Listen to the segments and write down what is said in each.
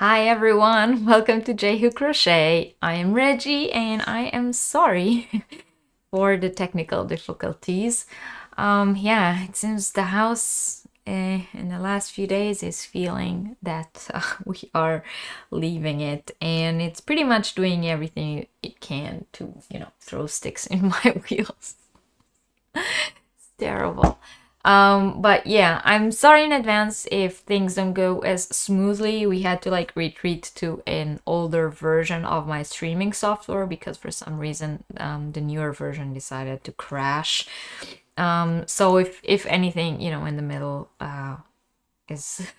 Hi everyone, welcome to J Crochet. I am Reggie and I am sorry for the technical difficulties. Yeah, it seems the house in the last few days is feeling that we are leaving it, and it's pretty much doing everything it can to, throw sticks in my wheels. Terrible. But yeah, I'm sorry in advance if things don't go as smoothly. We had to like retreat to an older version of my streaming software because for some reason the newer version decided to crash. So if anything, in the middle is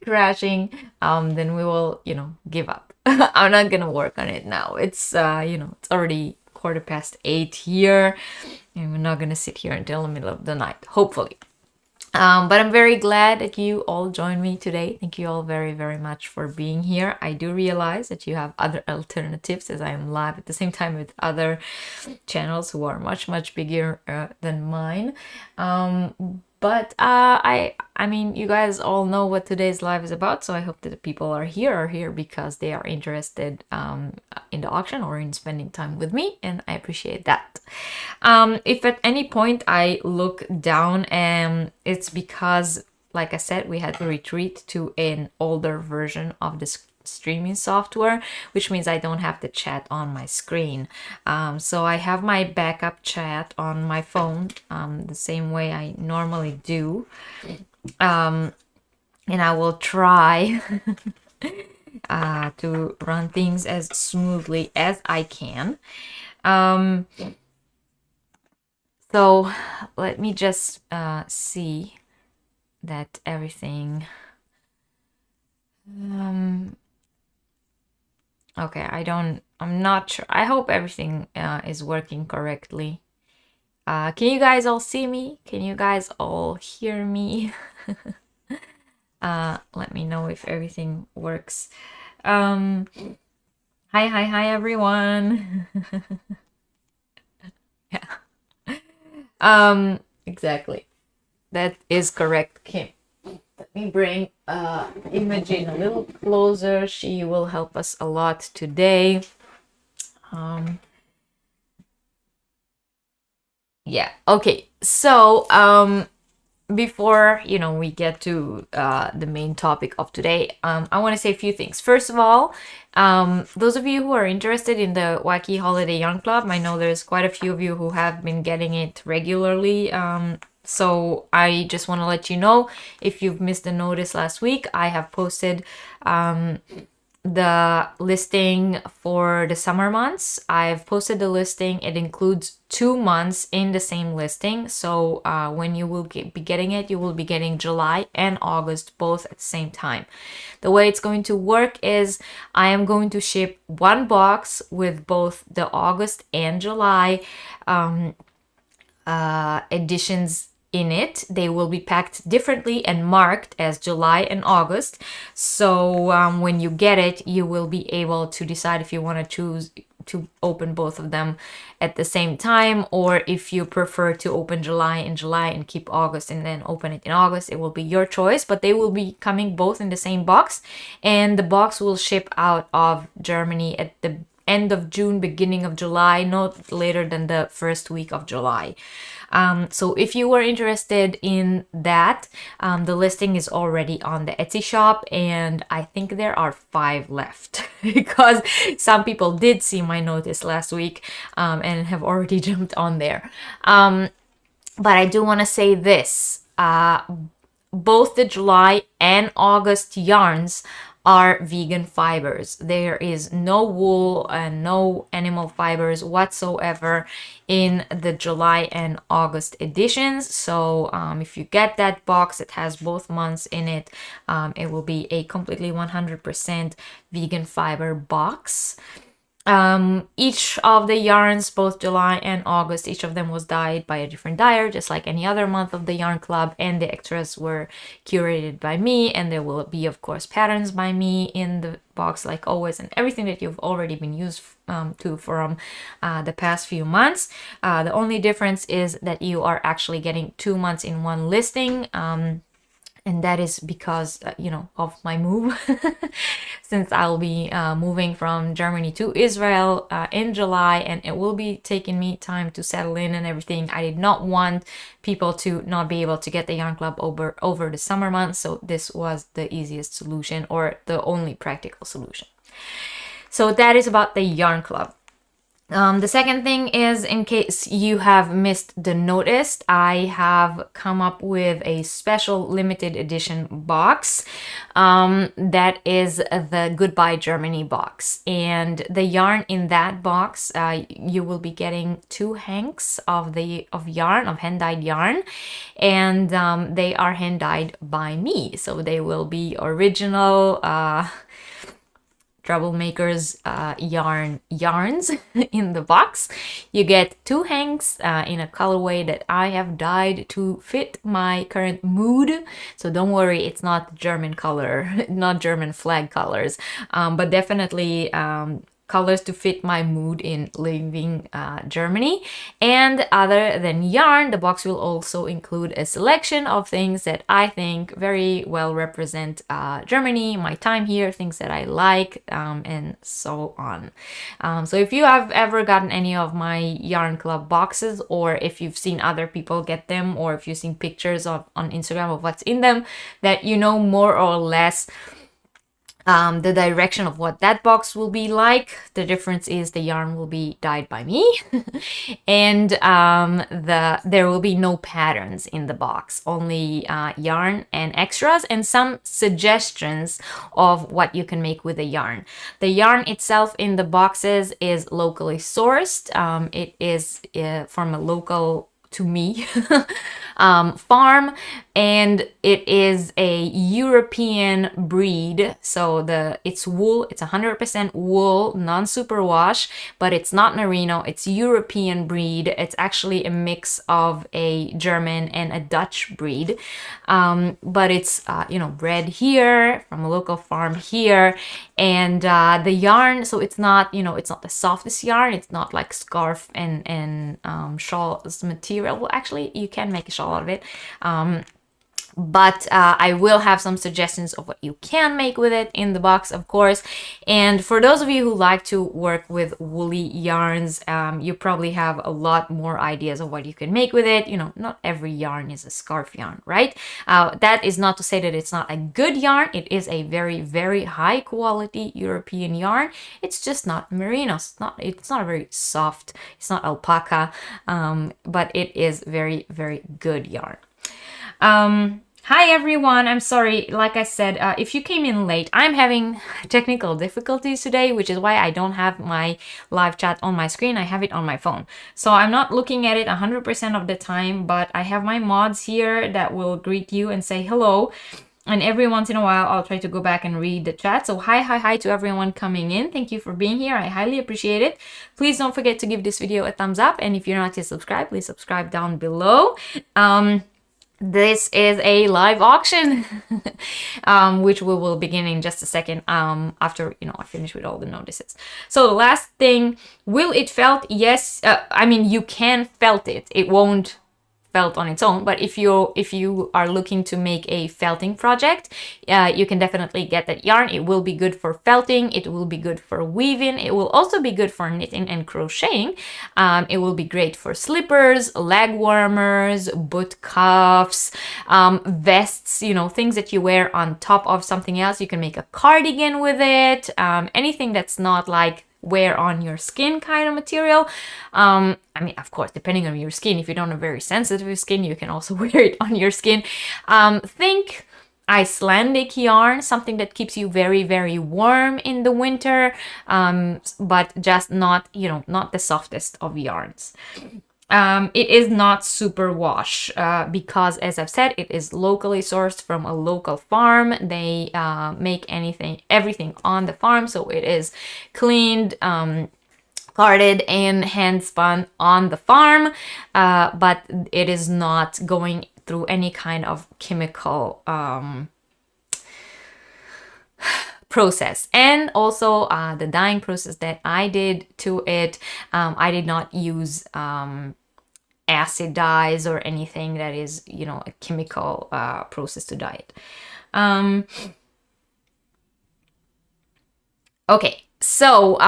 crashing, then we will, give up. I'm not gonna work on it now. It's it's already 8:15 here, and we're not gonna sit here until the middle of the night, hopefully. But I'm very glad that you all joined me today. Thank you all very, very much for being here. I do realize that you have other alternatives as I am live at the same time with other channels who are much, much bigger than mine. But I mean, you guys all know what today's live is about, so I hope that the people are here because they are interested in the auction or in spending time with me, and I appreciate that. If at any point I look down, it's because, like I said, we had to retreat to an older version of this streaming software, which means I don't have the chat on my screen. So I have my backup chat on my phone the same way I normally do. And I will try to run things as smoothly as I can. So let me just see that everything... Okay, I'm not sure. I hope everything is working correctly. Can you guys all see me? Can you guys all hear me? Let me know if everything works. Hi everyone. Yeah. Exactly. That is correct, Kim. Let me bring Imogen a little closer. She will help us a lot today. Yeah, okay. So before we get to the main topic of today, I want to say a few things. First of all, those of you who are interested in the Wacky Holiday Yarn Club, I know there's quite a few of you who have been getting it regularly. So I just want to let you know, if you've missed the notice last week, I have posted the listing for the summer months. I've posted the listing. It includes 2 months in the same listing. So when you will be getting it, you will be getting July and August both at the same time. The way it's going to work is I am going to ship one box with both the August and July editions in it. They will be packed differently and marked as July and August. So when you get it, you will be able to decide if you want to choose to open both of them at the same time, or if you prefer to open July and keep August and then open it in August. It will be your choice, but they will be coming both in the same box, and the box will ship out of Germany at the end of June, beginning of July, not later than the first week of July. So if you were interested in that, the listing is already on the Etsy shop, and I think there are 5 left because some people did see my notice last week and have already jumped on there. But I do want to say this. Both the July and August yarns are vegan fibers. There is no wool and no animal fibers whatsoever in the July and August editions. So if you get that box, it has both months in it. It will be a completely 100% vegan fiber box. Each of the yarns, both July and August, each of them was dyed by a different dyer, just like any other month of the yarn club, and the extras were curated by me, and there will be, of course, patterns by me in the box like always, and everything that you've already been used to from the past few months. The only difference is that you are actually getting 2 months in one listing. And that is because, you know, of my move, since I'll be moving from Germany to Israel in July, and it will be taking me time to settle in and everything. I did not want people to not be able to get the yarn club over the summer months, so this was the easiest solution, or the only practical solution. So that is about the yarn club. The second thing is, in case you have missed the notice, I have come up with a special limited edition box that is the Goodbye Germany box. And the yarn in that box, you will be getting 2 hanks of hand-dyed yarn, and they are hand-dyed by me. So they will be original Troublemakers yarns in the box. You get 2 hanks in a colorway that I have dyed to fit my current mood. So don't worry, it's not German color, not German flag colors, but definitely colors to fit my mood in leaving Germany. And other than yarn, the box will also include a selection of things that I think very well represent Germany, my time here, things that I like, and so on. So if you have ever gotten any of my yarn club boxes, or if you've seen other people get them, or if you've seen pictures on Instagram of what's in them, that you know more or less the direction of what that box will be like. The difference is the yarn will be dyed by me and there will be no patterns in the box, only yarn and extras and some suggestions of what you can make with the yarn. The yarn itself in the boxes is locally sourced. It is from a local, to me, farm, and it is a European breed. So it's wool, it's 100% wool, non-superwash, but it's not merino, it's European breed. It's actually a mix of a German and a Dutch breed, but it's bred here from a local farm here. And the yarn, so it's not, it's not the softest yarn, it's not like scarf and shawls material. Well, actually you can make a shawl out of it, but I will have some suggestions of what you can make with it in the box, of course. And for those of you who like to work with woolly yarns, you probably have a lot more ideas of what you can make with it. Not every yarn is a scarf yarn, right? That is not to say that it's not a good yarn. It is a very, very high quality European yarn. It's just not merino. It's not a very soft, it's not alpaca, but it is very, very good yarn. Hi everyone, I'm sorry, like I said, if you came in late, I'm having technical difficulties today, which is why I don't have my live chat on my screen. I have it on my phone. So I'm not looking at it 100% of the time, but I have my mods here that will greet you and say hello. And every once in a while, I'll try to go back and read the chat. So hi to everyone coming in. Thank you for being here. I highly appreciate it. Please don't forget to give this video a thumbs up. And if you're not yet subscribed, please subscribe down below. This is a live auction, which we will begin in just a second after, I finish with all the notices. So the last thing, will it felt? Yes. I mean, you can felt it. It won't felt on its own, but if you are looking to make a felting project, you can definitely get that yarn. It will be good for felting, it will be good for weaving, it will also be good for knitting and crocheting. It will be great for slippers, leg warmers, boot cuffs, vests, things that you wear on top of something else. You can make a cardigan with it, anything that's not like wear on your skin kind of material. I mean, of course, depending on your skin, if you don't have very sensitive skin, you can also wear it on your skin. Think Icelandic yarn, something that keeps you very, very warm in the winter, but just not, not the softest of yarns. It is not super wash because, as I've said, it is locally sourced from a local farm. They make everything on the farm, so it is cleaned, carded, and hand spun on the farm, but it is not going through any kind of chemical process. And also the dyeing process that I did to it, I did not use acid dyes or anything that is, you know, a chemical process to dye it. Okay, so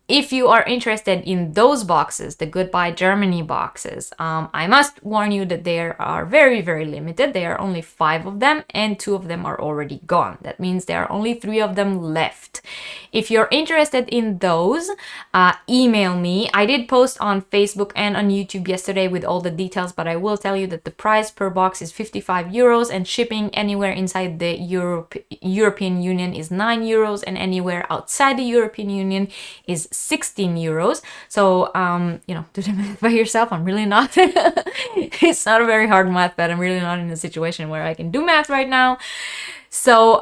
if you are interested in those boxes, the Goodbye Germany boxes, I must warn you that they are very, very limited. There are only 5 of them and 2 of them are already gone. That means there are only 3 of them left. If you're interested in those, email me. I did post on Facebook and on YouTube yesterday with all the details, but I will tell you that the price per box is 55 euros and shipping anywhere inside the European Union is 9 euros and anywhere outside the European Union is 16 euros. So, you know, do the math by yourself. I'm really not. It's not a very hard math, but I'm really not in a situation where I can do math right now. So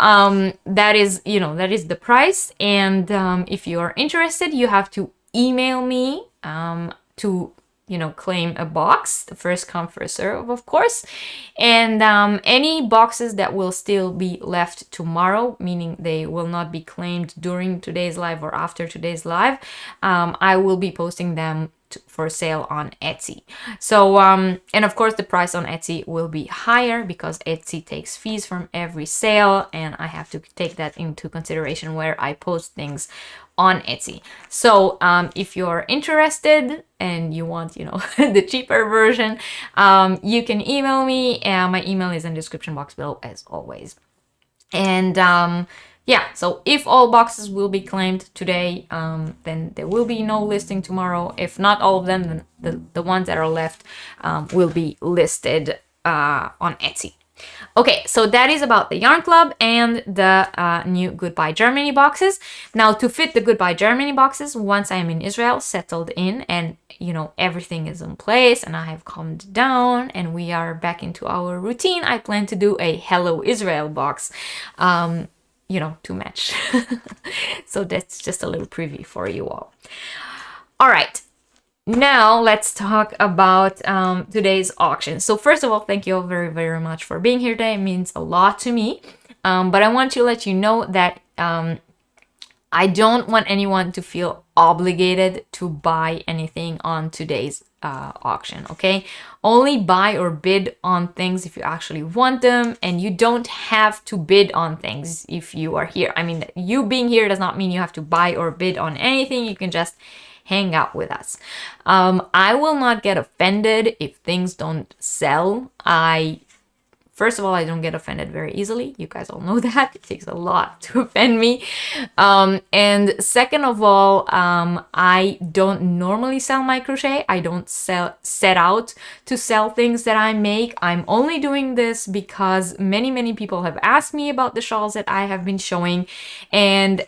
that is, you know, that is the price. And if you are interested, you have to email me to, you know, claim a box. The first come, first serve, of course. And any boxes that will still be left tomorrow, meaning they will not be claimed during today's live or after today's live, I will be posting them for sale on Etsy. So and of course the price on Etsy will be higher because Etsy takes fees from every sale, and I have to take that into consideration where I post things on Etsy. So if you're interested and you want, you know, the cheaper version, you can email me. My email is in the description box below as always. And yeah, so if all boxes will be claimed today, then there will be no listing tomorrow. If not all of them, then the ones that are left will be listed on Etsy. Okay, so that is about the Yarn Club and the new Goodbye Germany boxes. Now, to fit the Goodbye Germany boxes, once I am in Israel, settled in, and, you know, everything is in place and I have calmed down and we are back into our routine, I plan to do a Hello Israel box. You know, to match. So that's just a little preview for you all. All right, now let's talk about today's auction. So first of all, thank you all very, very much for being here today. It means a lot to me. But I want to let you know that I don't want anyone to feel obligated to buy anything on today's auction, okay? Only buy or bid on things if you actually want them, and you don't have to bid on things if you are here. I mean, you being here does not mean you have to buy or bid on anything. You can just hang out with us. I will not get offended if things don't sell. First of all, I don't get offended very easily. You guys all know that. It takes a lot to offend me. And second of all, I don't normally sell my crochet. I don't set out to sell things that I make. I'm only doing this because many, many people have asked me about the shawls that I have been showing. And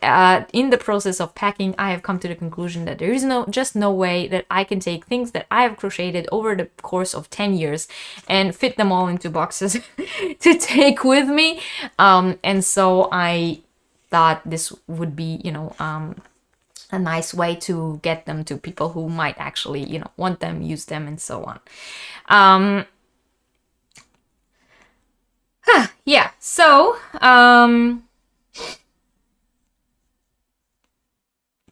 in the process of packing, I have come to the conclusion that there is just no way that I can take things that I have crocheted over the course of 10 years and fit them all into boxes to take with me. And so I thought this would be, you know, a nice way to get them to people who might actually, you know, want them, use them, and so on. Yeah, so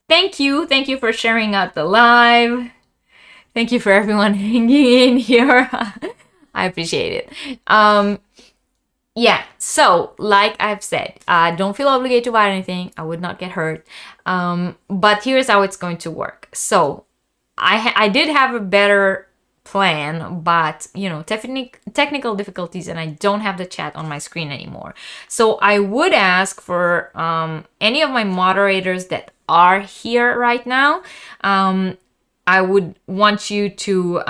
thank you for sharing out the live. Thank you for everyone hanging in here. I appreciate it. Yeah, so like I've said, don't feel obligated to buy anything. I would not get hurt. But here's how it's going to work. So I did have a better plan, but, you know, technical difficulties, and I don't have the chat on my screen anymore. So I would ask for any of my moderators that are here right now, I would want you to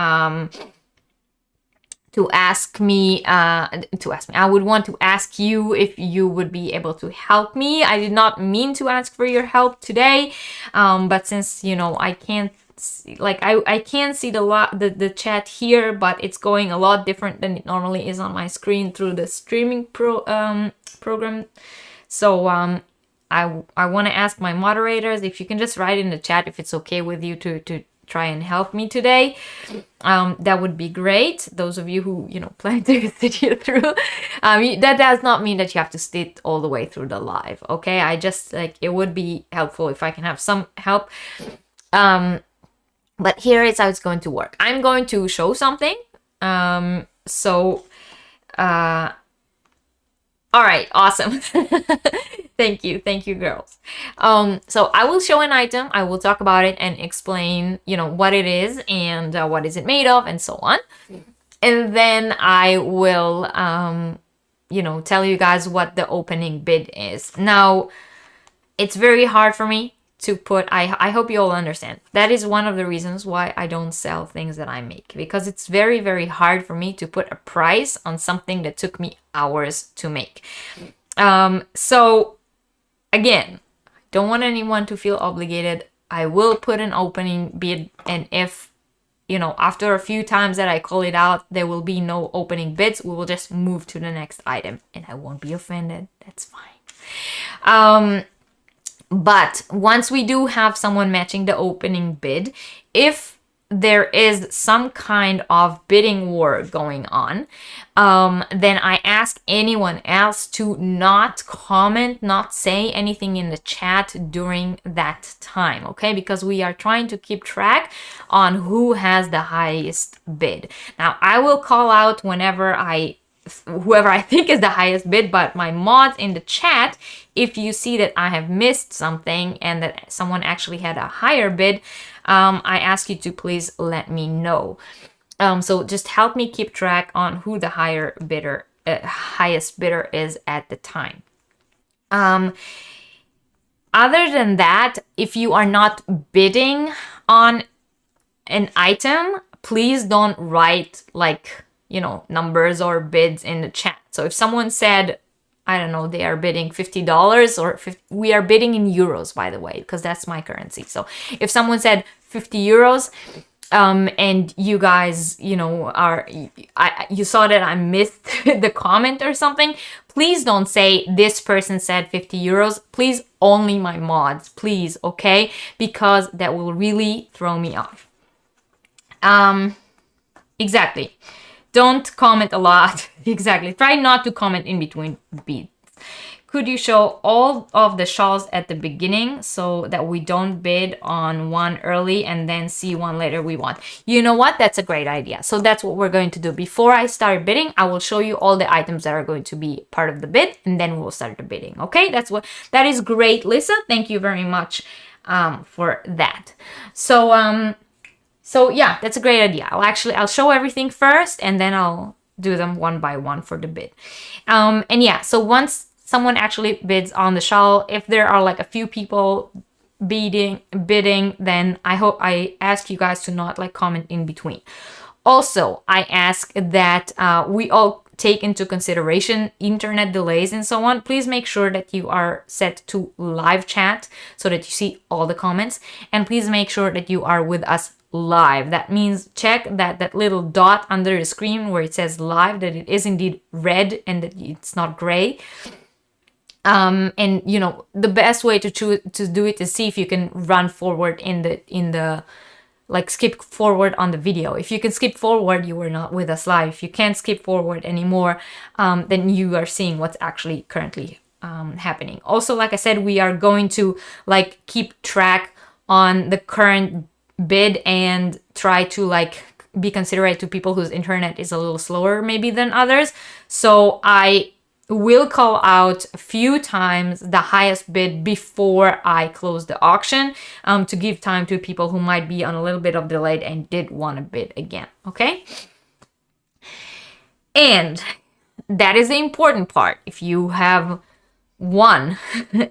ask me, I would want to ask you if you would be able to help me. I did not mean to ask for your help today, but since, you know, I can't see, like, I can see the chat here, but it's going a lot different than it normally is on my screen through the streaming program. So I want to ask my moderators if you can just write in the chat if it's okay with you to try and help me today. That would be great. Those of you who, you know, plan to sit here through, that does not mean that you have to sit all the way through the live, okay? I just, like, it would be helpful if I can have some help. But here is how it's going to work. I'm going to show something. So, all right, awesome. Thank you, girls. So I will show an item. I will talk about it and explain, what it is and what is it made of and so on. And then I will, tell you guys what the opening bid is. Now, it's very hard for me to put, I hope you all understand. That is one of the reasons why I don't sell things that I make, because it's very, very hard for me to put a price on something that took me hours to make. So again, I don't want anyone to feel obligated. I will put an opening bid, and if, after a few times that I call it out, there will be no opening bids, we will just move to the next item, and I won't be offended. That's fine. But once we do have someone matching the opening bid, if there is some kind of bidding war going on, then I ask anyone else to not comment, not say anything in the chat during that time, okay? Because we are trying to keep track on who has the highest bid. Now, I will call out whoever I think is the highest bid, but my mods in the chat, if you see that I have missed something and that someone actually had a higher bid, I ask you to please let me know. So just help me keep track on who the highest bidder is at the time. Other than that, if you are not bidding on an item, please don't write numbers or bids in the chat. So if someone said, I don't know, they are bidding $50 or we are bidding in euros, by the way, because that's my currency. So if someone said 50 euros, and you guys, you saw that I missed the comment or something, please don't say this person said 50 euros. Please, only my mods, please, okay? Because that will really throw me off. Exactly. Don't comment a lot. Exactly. Try not to comment in between beats. Could you show all of the shawls at the beginning so that we don't bid on one early and then see one later we want? You know what? That's a great idea. So that's what we're going to do. Before I start bidding, I will show you all the items that are going to be part of the bid, and then we'll start the bidding. Okay? That is great, Lisa. Thank you very much for that. So yeah, that's a great idea. I'll show everything first, and then I'll do them one by one for the bid. And yeah, so once someone actually bids on the shawl, if there are a few people bidding, then I ask you guys to not comment in between. Also, I ask that we all take into consideration internet delays and so on. Please make sure that you are set to live chat so that you see all the comments, and please make sure that you are with us live. That means check that little dot under the screen where it says live, that it is indeed red and that it's not gray. And the best way to do it is see if you can run forward in the skip forward on the video. If you can skip forward, you are not with us live. If you can't skip forward anymore, then you are seeing what's actually currently happening. Also, like I said, we are going to keep track on the current bid and try to be considerate to people whose internet is a little slower maybe than others. So I will call out a few times the highest bid before I close the auction, to give time to people who might be on a little bit of delay and did want to bid again. Okay? And that is the important part. If you have won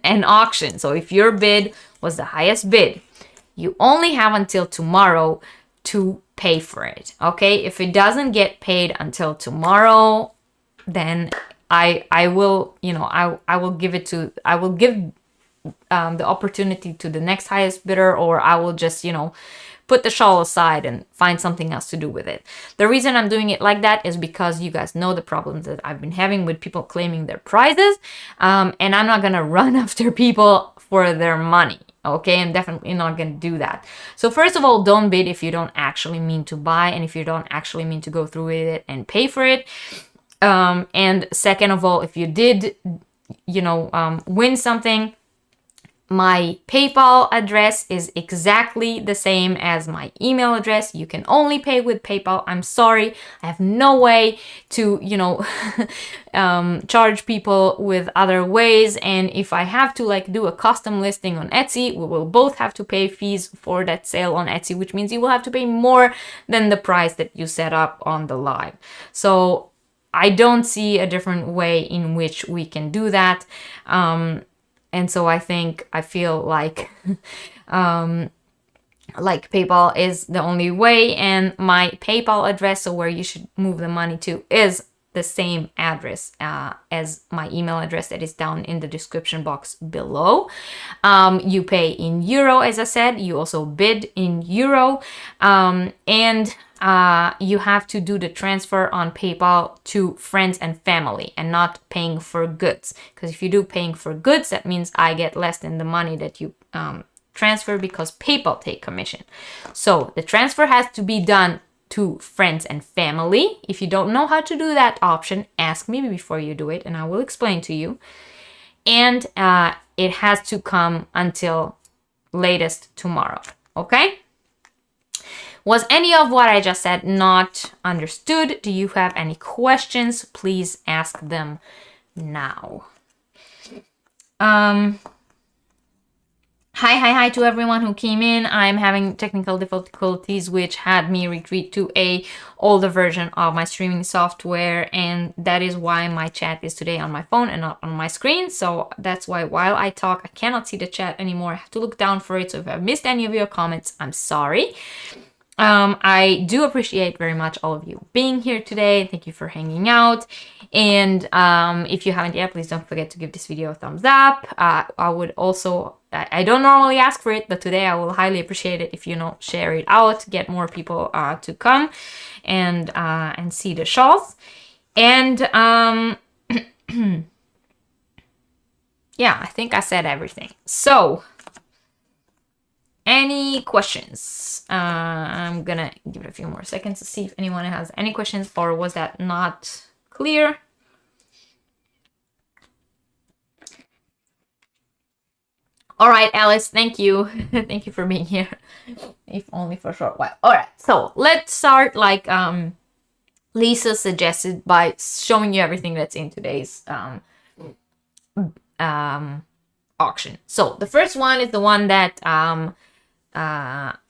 an auction, so if your bid was the highest bid, you only have until tomorrow to pay for it. Okay? If it doesn't get paid until tomorrow, then I will give the opportunity to the next highest bidder, or I will just, put the shawl aside and find something else to do with it. The reason I'm doing it like that is because you guys know the problems that I've been having with people claiming their prizes, and I'm not gonna run after people for their money. Okay, I'm definitely not going to do that. So first of all, don't bid if you don't actually mean to buy, and if you don't actually mean to go through with it and pay for it. And second of all, if you did, win something, My PayPal address is exactly the same as my email address. You can only pay with PayPal. I'm sorry, I have no way to, charge people with other ways. And if I have to like do a custom listing on Etsy, we will both have to pay fees for that sale on Etsy, which means you will have to pay more than the price that you set up on the live. So I don't see a different way in which we can do that. And so I feel like PayPal is the only way, and my PayPal address, so where you should move the money to, is the same address as my email address that is down in the description box below. You pay in euro, as I said. You also bid in euro, and you have to do the transfer on PayPal to friends and family and not paying for goods. Because if you do paying for goods, that means I get less than the money that you transfer, because PayPal take commission. So the transfer has to be done to friends and family. If you don't know how to do that option, ask me before you do it and I will explain to you. And it has to come until latest tomorrow. Okay? Was any of what I just said not understood? Do you have any questions? Please ask them now. Hi to everyone who came in. I'm having technical difficulties which had me retreat to a older version of my streaming software, and that is why my chat is today on my phone and not on my screen. So that's why while I talk, I cannot see the chat anymore. I have to look down for it. So if I've missed any of your comments, I'm sorry. I do appreciate very much all of you being here today. Thank you for hanging out. And if you haven't yet, please don't forget to give this video a thumbs up. I would also, I don't normally ask for it, but today I will highly appreciate it if you share it out, get more people to come and see the shawls. And yeah, I think I said everything. So any questions? I'm gonna give it a few more seconds to see if anyone has any questions, or was that not clear? All right, Alice, thank you. Thank you for being here, if only for a short while. All right, so let's start like Lisa suggested, by showing you everything that's in today's auction. So the first one is the one that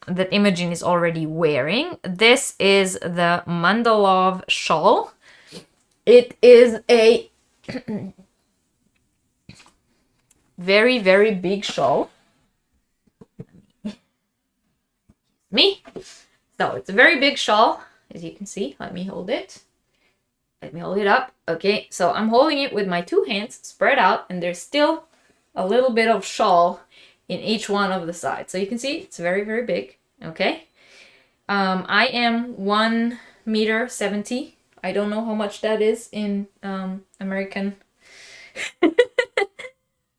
that Imogen is already wearing. This is the Mandalov shawl. It is a very, very big shawl. So it's a very big shawl, as you can see. Let me hold it. Let me hold it up. Okay, so I'm holding it with my two hands spread out, and there's still a little bit of shawl in each one of the sides. So you can see it's very, very big. Okay. I am 1.70 meters. I don't know how much that is in American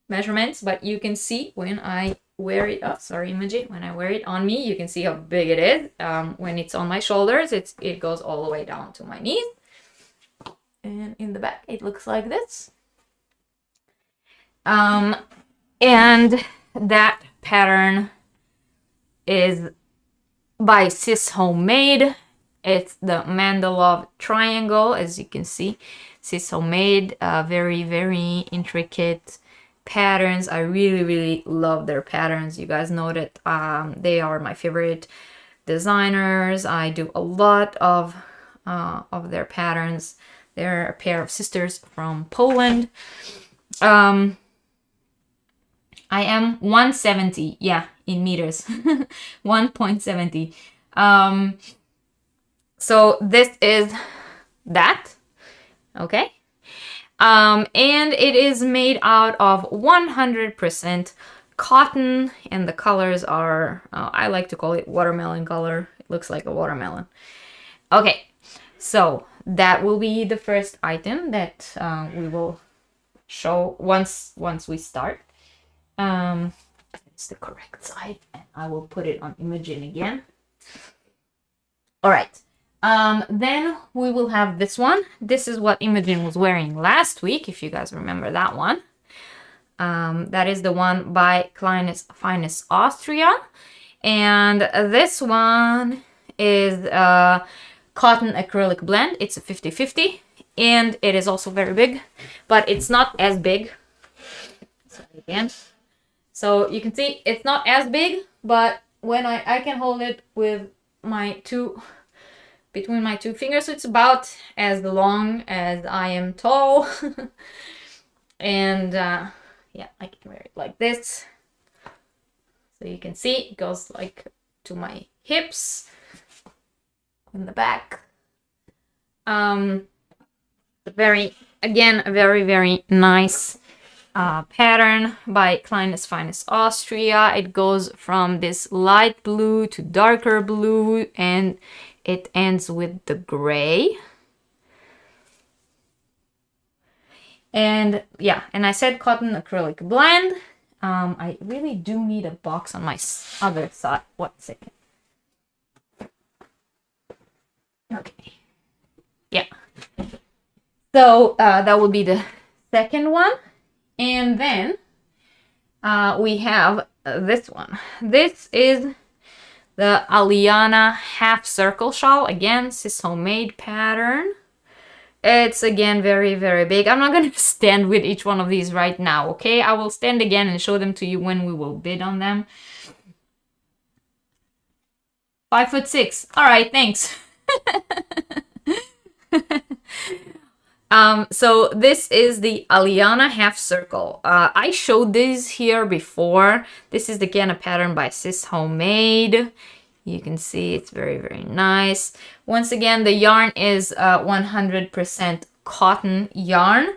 measurements, but you can see when I wear it. Oh, sorry, Imogen. When I wear it on me, you can see how big it is. When it's on my shoulders, it goes all the way down to my knees. And in the back, it looks like this. And that pattern is by Sis Homemade. It's the Mandalov triangle, as you can see. Sis Homemade, very, very intricate patterns. I really, really love their patterns. You guys know that they are my favorite designers. I do a lot of their patterns. They're a pair of sisters from Poland. I am 170, yeah, in meters, 1.70. So this is that, okay? And it is made out of 100% cotton, and the colors are, I like to call it watermelon color. It looks like a watermelon. Okay, so that will be the first item that we will show once we start. It's the correct side, and I will put it on Imogen again. All right. Then we will have this one. This is what Imogen was wearing last week, if you guys remember that one. That is the one by Kleines Feines Austria. And this one is a cotton acrylic blend. It's a 50-50, and it is also very big, but it's not as big. Again, so you can see it's not as big, but when I can hold it with my between my two fingers, so it's about as long as I am tall. And yeah, I can wear it like this. So you can see it goes like to my hips in the back. Very, again, a very, very nice pattern by Kleines Feines Austria. It goes from this light blue to darker blue, and it ends with the gray. And yeah, and I said cotton acrylic blend. I really do need a box on my other side. 1 second. Okay. Yeah. So that will be the second one. And then we have this one. This is the Aliana half circle shawl. Again, this homemade pattern. It's again very, very big. I'm not going to stand with each one of these right now, okay? I will stand again and show them to you when we will bid on them. 5'6". All right, thanks. So this is the Aliana half circle. I showed this here before. This is again a pattern by Sis Homemade. You can see it's very, very nice. Once again, the yarn is 100% cotton yarn.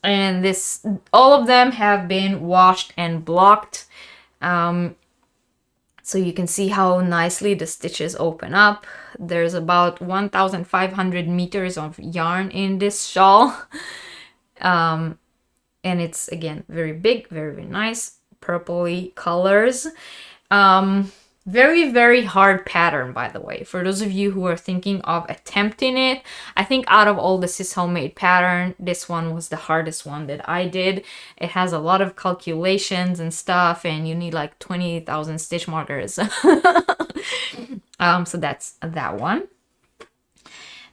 And this, all of them have been washed and blocked. So you can see how nicely the stitches open up. There's about 1,500 meters of yarn in this shawl. And it's, again, very big, very, very nice. Purpley colors. Very, very hard pattern, by the way. For those of you who are thinking of attempting it, I think out of all the Sis Homemade pattern, this one was the hardest one that I did. It has a lot of calculations and stuff, and you need like 20,000 stitch markers. So that's that one.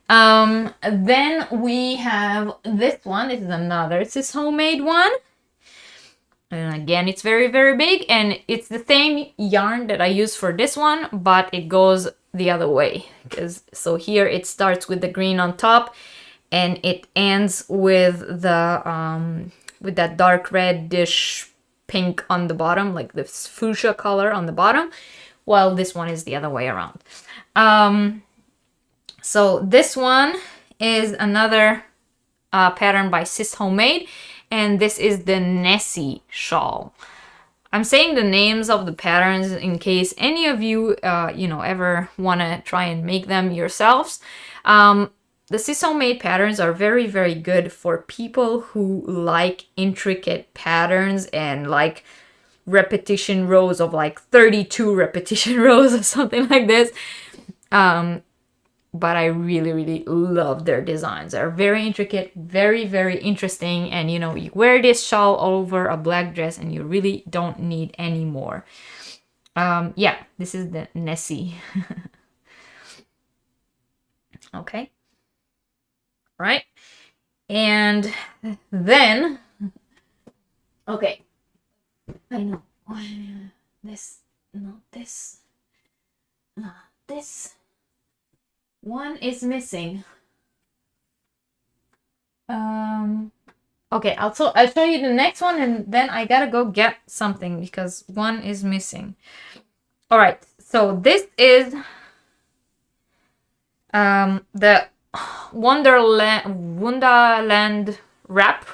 Then we have this one. This is another Sis Homemade one. And again, it's very, very big, and it's the same yarn that I use for this one, but it goes the other way. So here it starts with the green on top, and it ends with the with that dark reddish pink on the bottom, like this fuchsia color on the bottom, while this one is the other way around. So this one is another pattern by Sis Homemade. And this is the Nessie shawl. I'm saying the names of the patterns in case any of you, ever want to try and make them yourselves. The Sis Homemade patterns are very, very good for people who like intricate patterns and like repetition rows of like 32 repetition rows or something like this. But I really, really love their designs. They're very intricate, very, very interesting. And, you wear this shawl over a black dress and you really don't need any more. Yeah, this is the Nessie. Okay. All right. And then, okay. I know. This, not this. This. One is missing. Okay, I'll show you the next one, and then I gotta go get something because one is missing. All right, so this is the Wonderland wrap.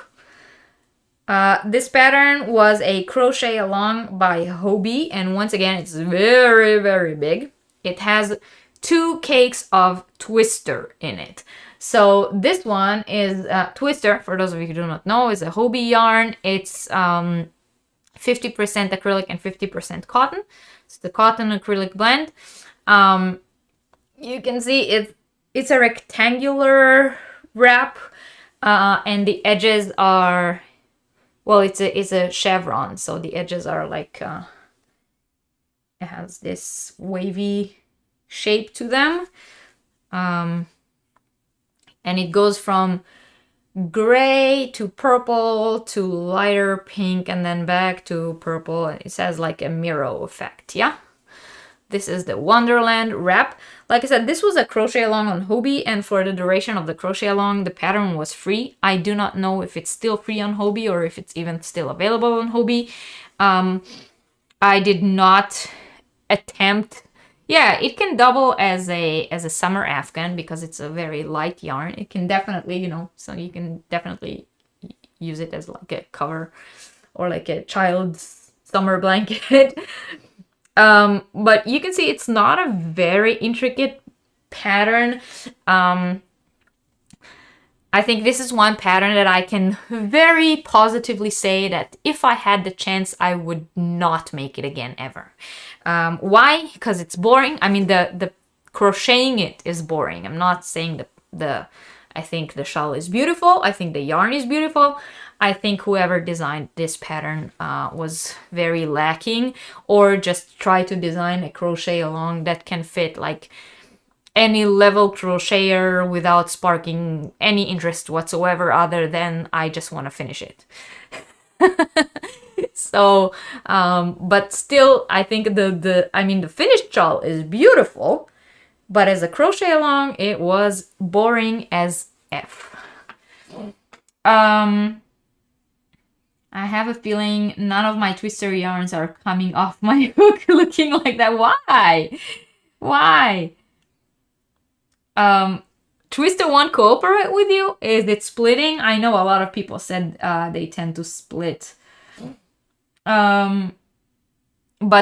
This pattern was a crochet along by Hobie, and once again, it's very, very big. It has 2 cakes of twister in it. So this one is twister, for those of you who do not know, is a Hobie yarn. It's 50% acrylic and 50% cotton. It's the cotton acrylic blend. You can see it's a rectangular wrap, and the edges are well, it's a chevron, so the edges are like it has this wavy shape to them, and it goes from gray to purple to lighter pink and then back to purple. It has like a mirror effect. Yeah, this is the Wonderland wrap. Like I said, this was a crochet along on Hobie, and for the duration of the crochet along, the pattern was free. I do not know if it's still free on Hobie or if it's even still available on Hobie. I did not attempt. Yeah, it can double as a summer Afghan because it's a very light yarn. It can definitely, you know, so you can definitely use it as like a cover or like a child's summer blanket. But you can see it's not a very intricate pattern. I think this is one pattern that I can very positively say that if I had the chance, I would not make it again ever. Why? Because it's boring. I mean, the crocheting it is boring. I'm not saying I think the shawl is beautiful. I think the yarn is beautiful. I think whoever designed this pattern was very lacking, or just try to design a crochet along that can fit like any level crocheter without sparking any interest whatsoever other than I just want to finish it. So, but still, I think the finished shawl is beautiful, but as a crochet along, it was boring as F. I have a feeling none of my twister yarns are coming off my hook looking like that. Why? Why? Twister won't cooperate with you? Is it splitting? I know a lot of people said they tend to split. But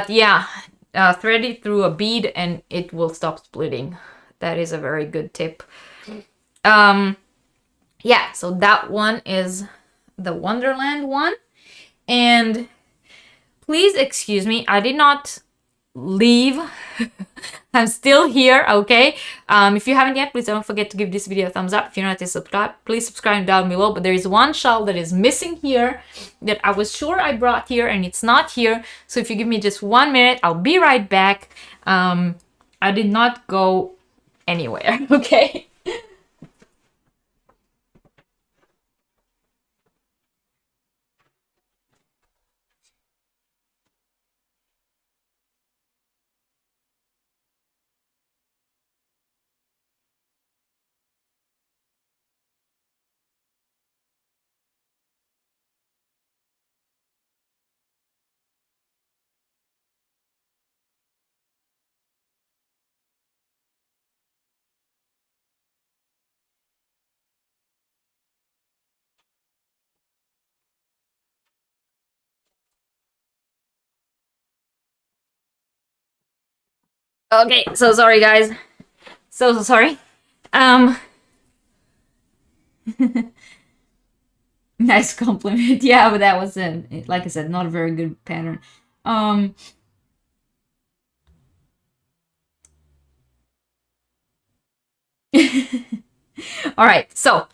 yeah, thread it through a bead and it will stop splitting. That is a very good tip. Yeah, so that one is the Wonderland one. And please excuse me, I did not leave. I'm still here, okay? If you haven't yet, please don't forget to give this video a thumbs up. If you're not yet subscribed, please subscribe down below. But there is one shawl that is missing here that I was sure I brought here and it's not here. So if you give me just 1 minute, I'll be right back. I did not go anywhere, okay? Okay, so sorry guys. So sorry. Nice compliment. Yeah, but that was like I said, not a very good pattern. All right, so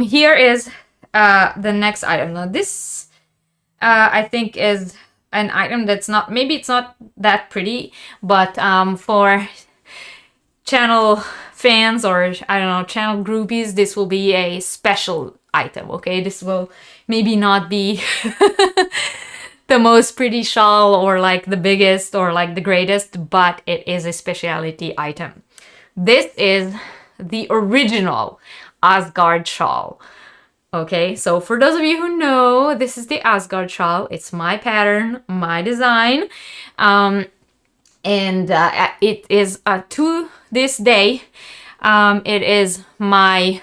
here is the next item. Now this I think is an item that's not, maybe it's not that pretty, but for channel fans or I don't know, channel groupies, this will be a special item, okay? This will maybe not be the most pretty shawl or like the biggest or like the greatest, but it is a specialty item. This is the original Asgard shawl. Okay, so for those of you who know, this is the Asgard shawl. It's my pattern, my design. And it is to this day, it is my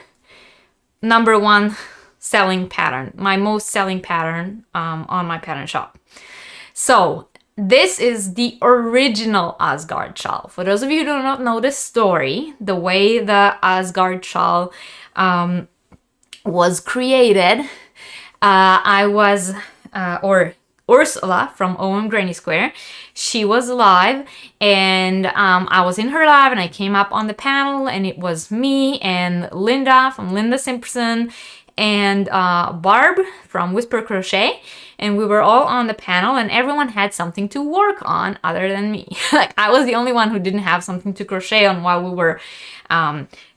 #1 selling pattern, my most selling pattern on my pattern shop. So this is the original Asgard shawl. For those of you who do not know the story, the way the Asgard shawl was created, I was, or Ursula from OM Granny Square, she was live, and I was in her live, and I came up on the panel, and it was me and Linda from Linda Simpson, and Barb from Whisper Crochet, and we were all on the panel, and everyone had something to work on other than me. Like, I was the only one who didn't have something to crochet on while we were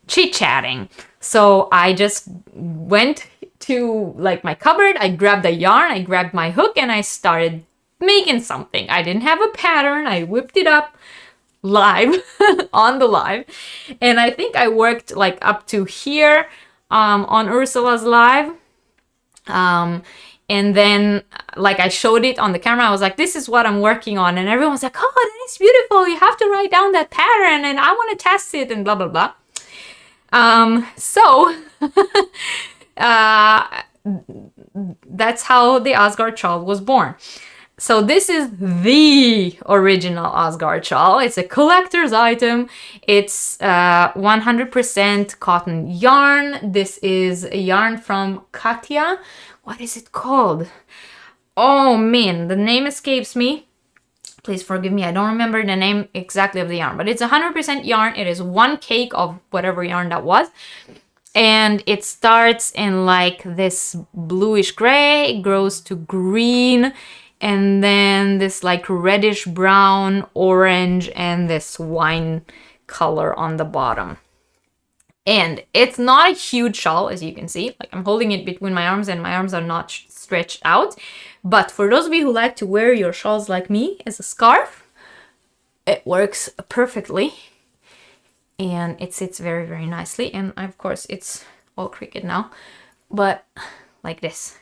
chit-chatting. So I just went to like my cupboard, I grabbed a yarn, I grabbed my hook, and I started making something. I didn't have a pattern, I whipped it up live on the live, and I think I worked like up to here on Ursula's live, and then like I showed it on the camera. I was like, this is what I'm working on, and everyone's like, oh, that is beautiful, you have to write down that pattern, and I want to test it, and blah blah blah. So that's how the Asgard shawl was born. So this is the original Asgard shawl. It's a collector's item. It's 100% cotton yarn. This is a yarn from Katya. What is it called? Oh man, the name escapes me. Please forgive me, I don't remember the name exactly of the yarn, but it's 100% yarn. It is one cake of whatever yarn that was. And it starts in like this bluish gray, grows to green, and then this like reddish brown, orange, and this wine color on the bottom. And it's not a huge shawl, as you can see. Like, I'm holding it between my arms, and my arms are not stretched out. But for those of you who like to wear your shawls like me as a scarf, it works perfectly. And it sits very, very nicely. And of course, it's all crooked now, but like this.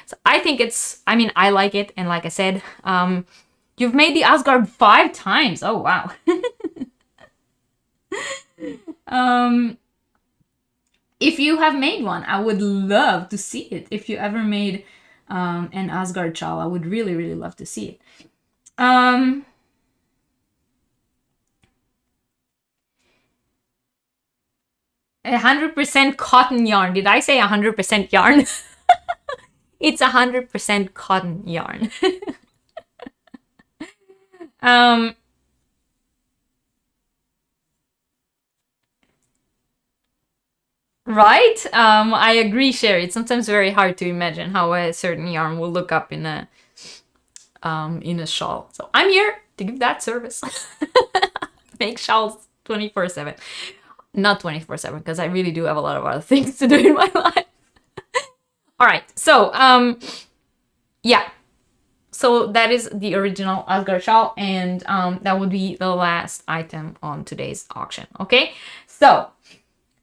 So I think it's, I mean, I like it. And like I said, you've made the Asgard 5 times. Oh, wow. If you have made one, I would love to see it. If you ever made an Asgard shawl, I would really, really love to see it. 100% cotton yarn. Did I say 100% yarn? It's 100% cotton yarn. Right? I agree, Sherry. It's sometimes very hard to imagine how a certain yarn will look up in a shawl. So I'm here to give that service. Make shawls 24/7. Not 24/7, because I really do have a lot of other things to do in my life. All right, so yeah. So that is the original Asgard shawl, and that would be the last item on today's auction. Okay, so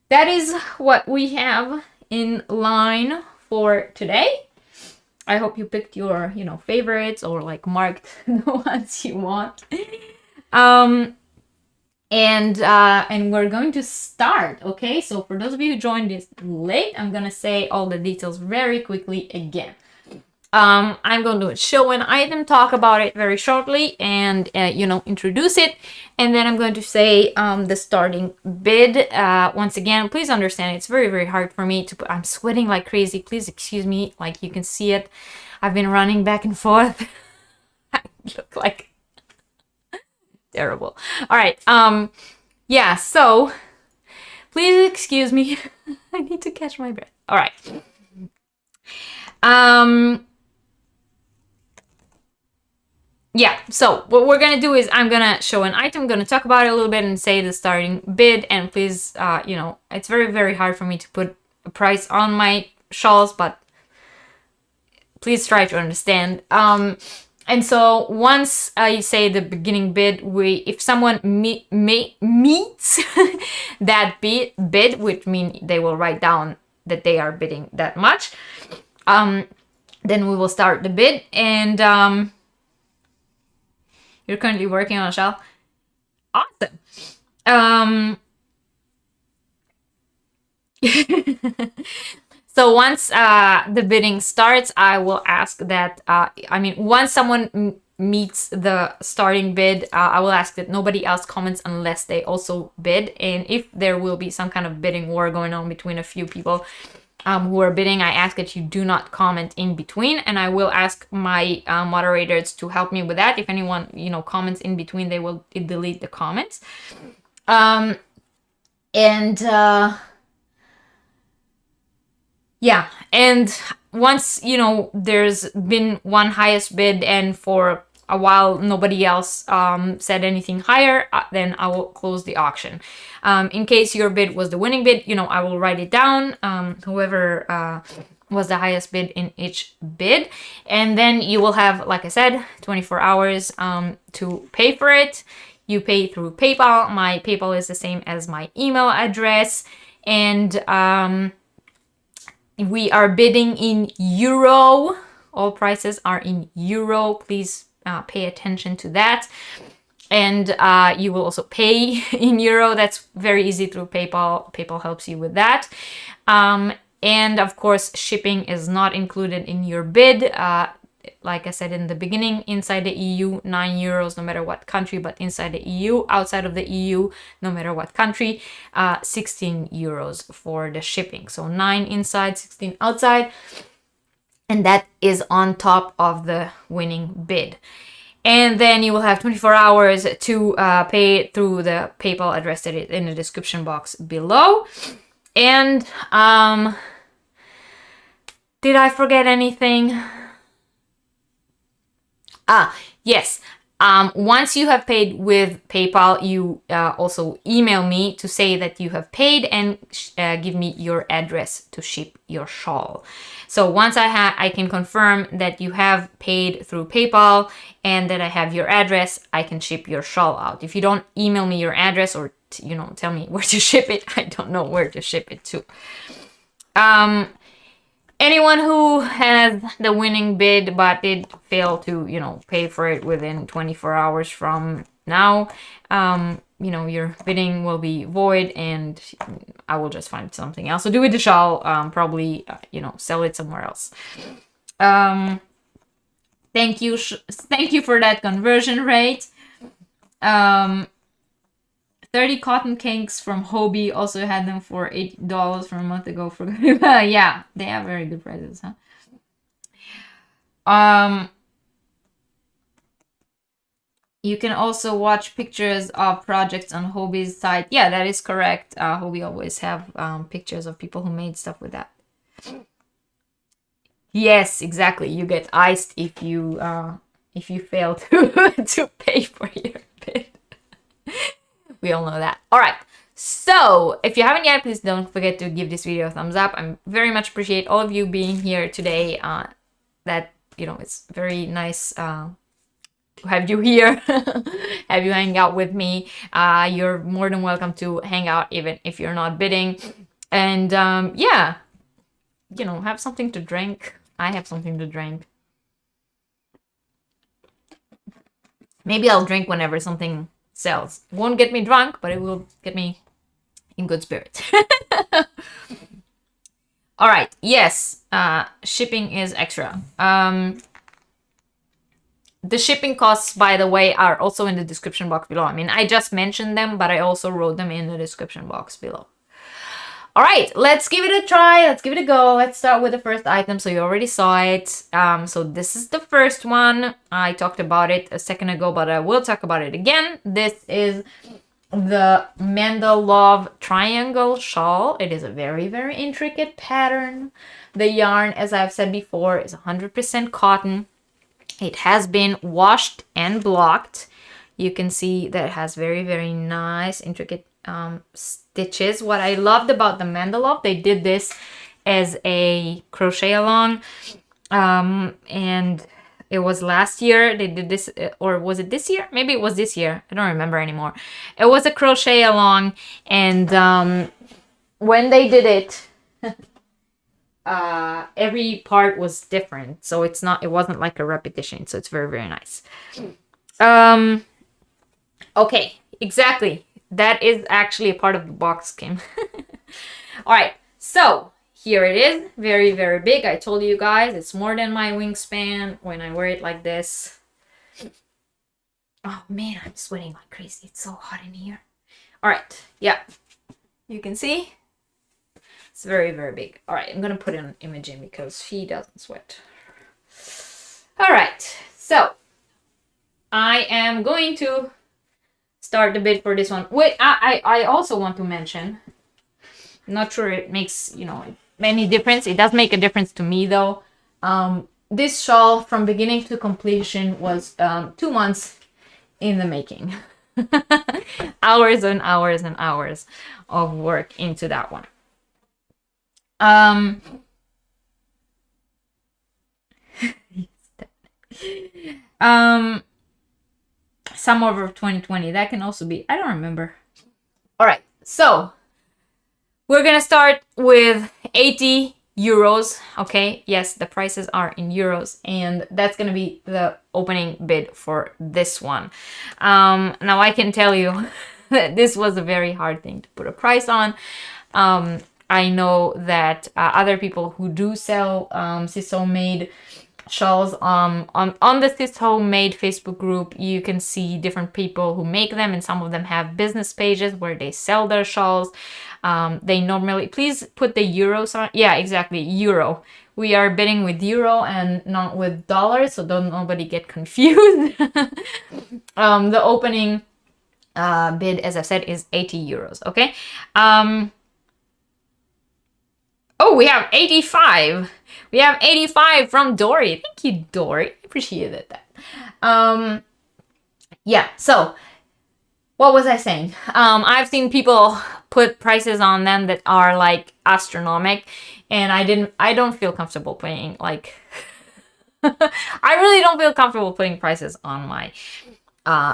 that is what we have in line for today. I hope you picked your, favorites, or like marked the ones you want. And we're going to start, okay? So for those of you who joined this late, I'm gonna say all the details very quickly again. I'm going to show an item, talk about it very shortly, and introduce it, and then I'm going to say the starting bid. Once again, please understand, it's very, very hard for me to put. I'm sweating like crazy. Please excuse me. Like, you can see it. I've been running back and forth. I look like terrible. All right. Yeah. So please excuse me. I need to catch my breath. All right. Yeah, so what we're gonna do is I'm gonna show an item, I'm gonna talk about it a little bit and say the starting bid, and please, it's very, very hard for me to put a price on my shawls, but please try to understand. And so once I say the beginning bid, if someone meets that bid, which means they will write down that they are bidding that much, then we will start the bid. And you're currently working on a shawl. Awesome. So once the bidding starts, I will ask that, once someone meets the starting bid, I will ask that nobody else comments unless they also bid. And if there will be some kind of bidding war going on between a few people who are bidding, I ask that you do not comment in between, and I will ask my moderators to help me with that. If anyone, comments in between, they will delete the comments. Yeah, and once, you know, there's been one highest bid and for a while nobody else said anything higher, then I will close the auction. In case your bid was the winning bid, you know, I will write it down, whoever was the highest bid in each bid, and then you will have, like I said, 24 hours to pay for it. You pay through PayPal. My PayPal is the same as my email address, and we are bidding in euro. All prices are in euro. Please pay attention to that. And you will also pay in euro. That's very easy through PayPal. PayPal helps you with that. And of course, shipping is not included in your bid. Like I said in the beginning, inside the EU, 9 euros no matter what country, but inside the EU, outside of the EU, no matter what country, 16 euros for the shipping. So 9 inside, 16 outside. And that is on top of the winning bid. And then you will have 24 hours to pay through the PayPal address that is in the description box below. And did I forget anything? Yes. Once you have paid with PayPal, you also email me to say that you have paid and give me your address to ship your shawl. So once I can confirm that you have paid through PayPal and that I have your address, I can ship your shawl out. If you don't email me your address or you know, tell me where to ship it, I don't know where to ship it to. Anyone who has the winning bid but did fail to, you know, pay for it within 24 hours from now, you know, your bidding will be void and I will just find something else to do with the shawl. Probably, you know, sell it somewhere else. Thank you for that conversion rate. 30 cotton kinks from Hobie, also had them for $8 from a month ago. For yeah, they have very good prices, huh? You can also watch pictures of projects on Hobie's site. Yeah, that is correct. Hobie always have pictures of people who made stuff with that. Yes, exactly. You get iced if you fail to pay for your bid. We all know that. All right. So if you haven't yet, please don't forget to give this video a thumbs up. I very much appreciate all of you being here today. That, you know, it's very nice to have you here, have you hang out with me. You're more than welcome to hang out even if you're not bidding. And yeah, you know, have something to drink. I have something to drink. Maybe I'll drink whenever something sells. Won't get me drunk, but it will get me in good spirits. All right. Yes. Shipping is extra. The shipping costs, by the way, are also in the description box below. I mean, I just mentioned them, but I also wrote them in the description box below. All right, let's give it a try. Let's give it a go. Let's start with the first item. So you already saw it. So this is the first one. I talked about it a second ago, but I will talk about it again. This is the Mandalov triangle shawl. It is a very, very intricate pattern. The yarn, as I've said before, is 100% cotton. It has been washed and blocked. You can see that it has very, very nice, intricate stitches. What I loved about the Mandalov, they did this as a crochet along, and it was last year they did this, or was it this year? Maybe it was this year. I don't remember anymore. It was a crochet along, and when they did it, every part was different, so it wasn't like a repetition, so it's very, very nice. Okay, exactly. That is actually a part of the box, Kim. All right, so here it is. Very, very big. I told you guys it's more than my wingspan when I wear it like this. Oh man, I'm sweating like crazy. It's so hot in here. All right, yeah, you can see it's very, very big. All right, I'm gonna put an image in because she doesn't sweat. All right, so I am going to start the bid for this one. Wait, I also want to mention, not sure it makes, you know, any difference. It does make a difference to me though. This shawl from beginning to completion was 2 months in the making. Hours and hours and hours of work into that one. Summer of 2020. That can also be, I don't remember. All right, so we're gonna start with 80 euros. Okay, yes, the prices are in euros, and that's gonna be the opening bid for this one. Now I can tell you that this was a very hard thing to put a price on. I know that other people who do sell Sis Homemade shawls on the Sis Homemade Facebook group, you can see different people who make them, and some of them have business pages where they sell their shawls. They normally, please put the euros on. Yeah, exactly, euro. We are bidding with euro and not with dollars, so don't nobody get confused. The opening bid, as I said, is 80 euros. Okay. Oh, we have 85. We have 85 from Dory. Thank you, Dory. Appreciated that. Yeah, so what was I saying? I've seen people put prices on them that are like astronomical, and I don't feel comfortable paying like I really don't feel comfortable putting prices on my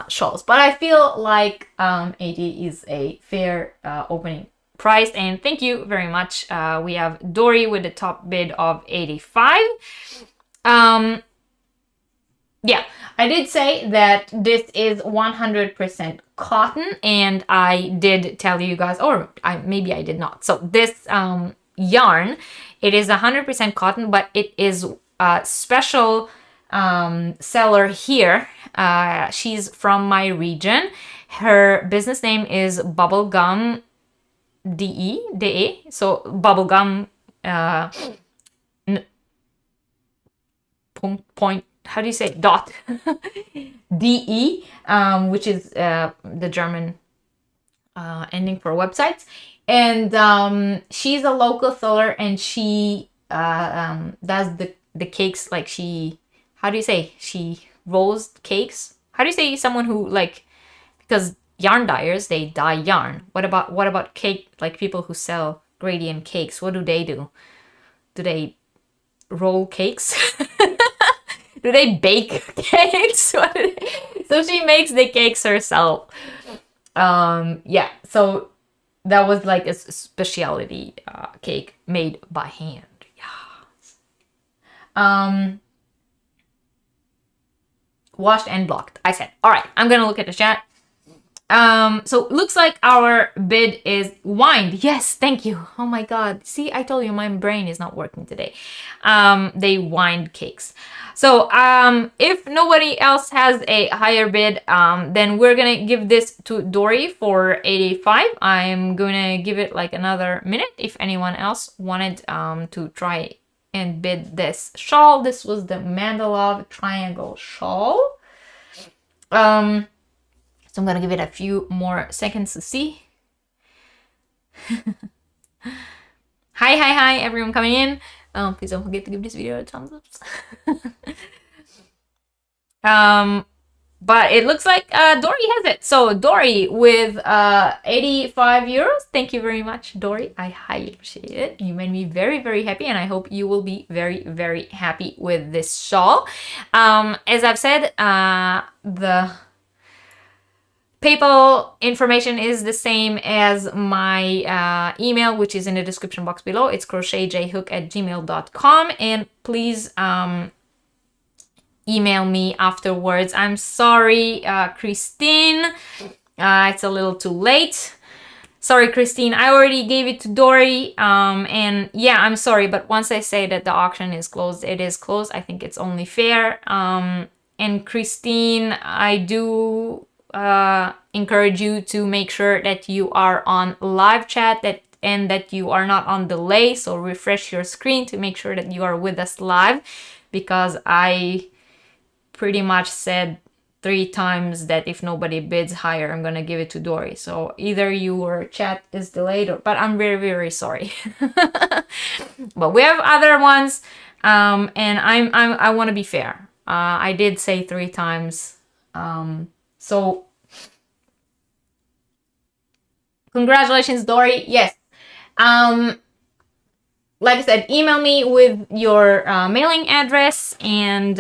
shawls, but I feel like 80 is a fair opening price, and thank you very much. We have Dory with the top bid of 85. Yeah, I did say that this is 100% cotton, and I did tell you guys, or maybe I did not. So this yarn, it is 100% cotton, but it is a special seller here. She's from my region. Her business name is Bubblegum DE. So Bubblegum point, how do you say dot DE, which is the German ending for websites. And she's a local seller, and she does the cakes, like she, how do you say, she rolls cakes? How do you say someone who, like, because yarn dyers, they dye yarn. What about cake, like people who sell gradient cakes? What do? Do they roll cakes? Do they bake cakes? So she makes the cakes herself. Yeah, so that was like a specialty cake made by hand. Yes. Washed and blocked, I said. All right, I'm gonna look at the chat. So looks like our bid is wind. Yes, thank you. Oh my god. See, I told you my brain is not working today. They wind cakes. So if nobody else has a higher bid, then we're gonna give this to Dory for 85. I'm gonna give it like another minute if anyone else wanted to try and bid this shawl. This was the Mandalov triangle shawl. So I'm gonna give it a few more seconds to see. Hi, everyone coming in. Please don't forget to give this video a thumbs up. But it looks like Dory has it. So Dory with 85 euros. Thank you very much, Dory. I highly appreciate it. You made me very, very happy, and I hope you will be very, very happy with this shawl. As I've said, the PayPal information is the same as my email, which is in the description box below. It's crochetjhook@gmail.com, and please email me afterwards. I'm sorry, Christine. It's a little too late. Sorry, Christine. I already gave it to Dory. And yeah, I'm sorry, but once I say that the auction is closed, it is closed. I think it's only fair. And Christine, I do encourage you to make sure that you are on live chat and that you are not on delay. So refresh your screen to make sure that you are with us live, because I pretty much said 3 times that if nobody bids higher, I'm gonna give it to Dory. So either your chat is delayed, or, but I'm very, very sorry. But we have other ones, and I want to be fair. I did say 3 times, so congratulations, Dory. Yes. Like I said, email me with your mailing address and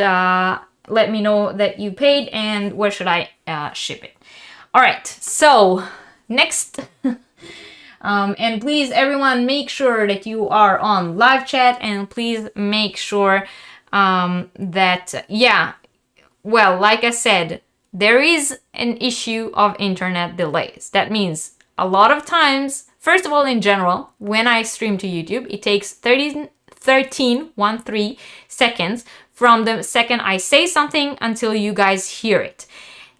let me know that you paid and where should I ship it. All right, so next, and please everyone make sure that you are on live chat, and please make sure that, yeah, well, like I said, there is an issue of internet delays. That means a lot of times, first of all, in general, when I stream to YouTube, it takes 13 seconds from the second I say something until you guys hear it.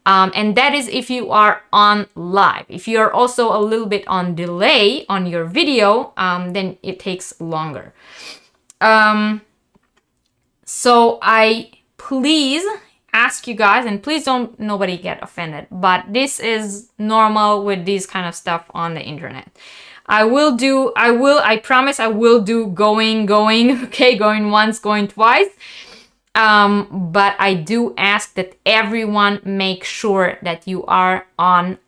And that is if you are on live. If you are also a little bit on delay on your video, then it takes longer. So I please ask you guys, and please don't nobody get offended, but this is normal with these kind of stuff on the internet. I promise I will do going, okay, going once, going twice. But I do ask that everyone make sure that you are on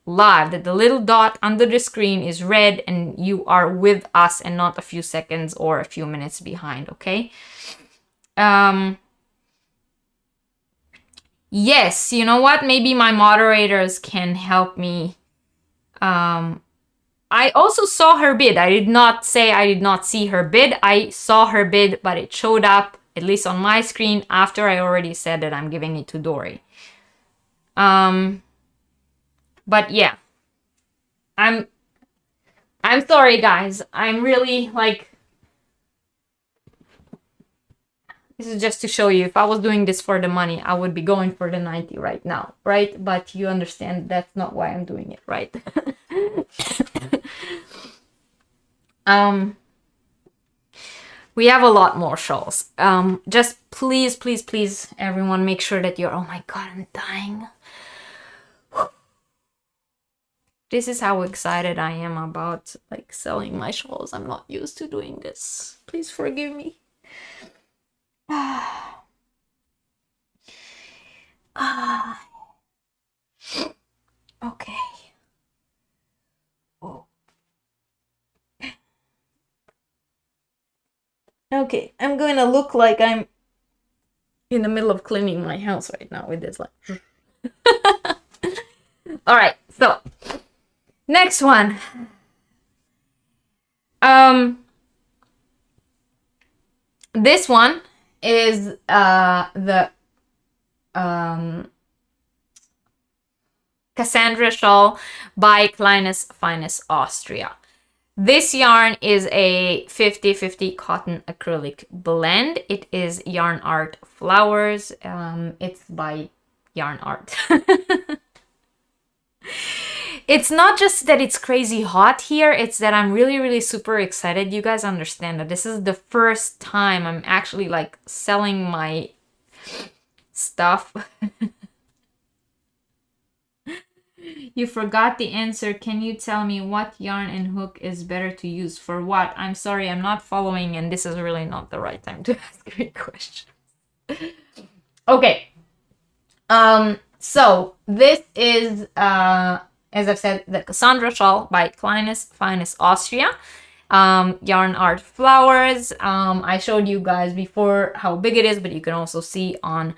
live, that the little dot under the screen is red and you are with us and not a few seconds or a few minutes behind, okay? Yes, you know what? Maybe my moderators can help me. I also saw her bid. I did not say I did not see her bid. I saw her bid, but it showed up, at least on my screen, after I already said that I'm giving it to Dory. But yeah. I'm sorry, guys. I'm really, like... This is just to show you, if I was doing this for the money, I would be going for the 90 right now, right? But you understand that's not why I'm doing it, right? We have a lot more shawls. Just please, please, please, everyone, make sure that you're... Oh my god, I'm dying. This is how excited I am about, like, selling my shawls. I'm not used to doing this. Please forgive me. Okay. Oh. Okay, I'm going to look like I'm in the middle of cleaning my house right now with this, like. All right, so next one. This one is the Cassandra shawl by Kleines Feines Austria. This yarn is a 50-50 cotton acrylic blend. It is Yarn Art Flowers. It's by Yarn Art. It's not just that it's crazy hot here, it's that I'm really, really super excited. You guys understand that this is the first time I'm actually, like, selling my stuff. You forgot the answer. Can you tell me what yarn and hook is better to use for what? I'm sorry, I'm not following, and this is really not the right time to ask me questions. Okay. So this is as I've said, the Cassandra shawl by Kleines Feines Austria. Yarn Art Flowers. I showed you guys before how big it is, but you can also see on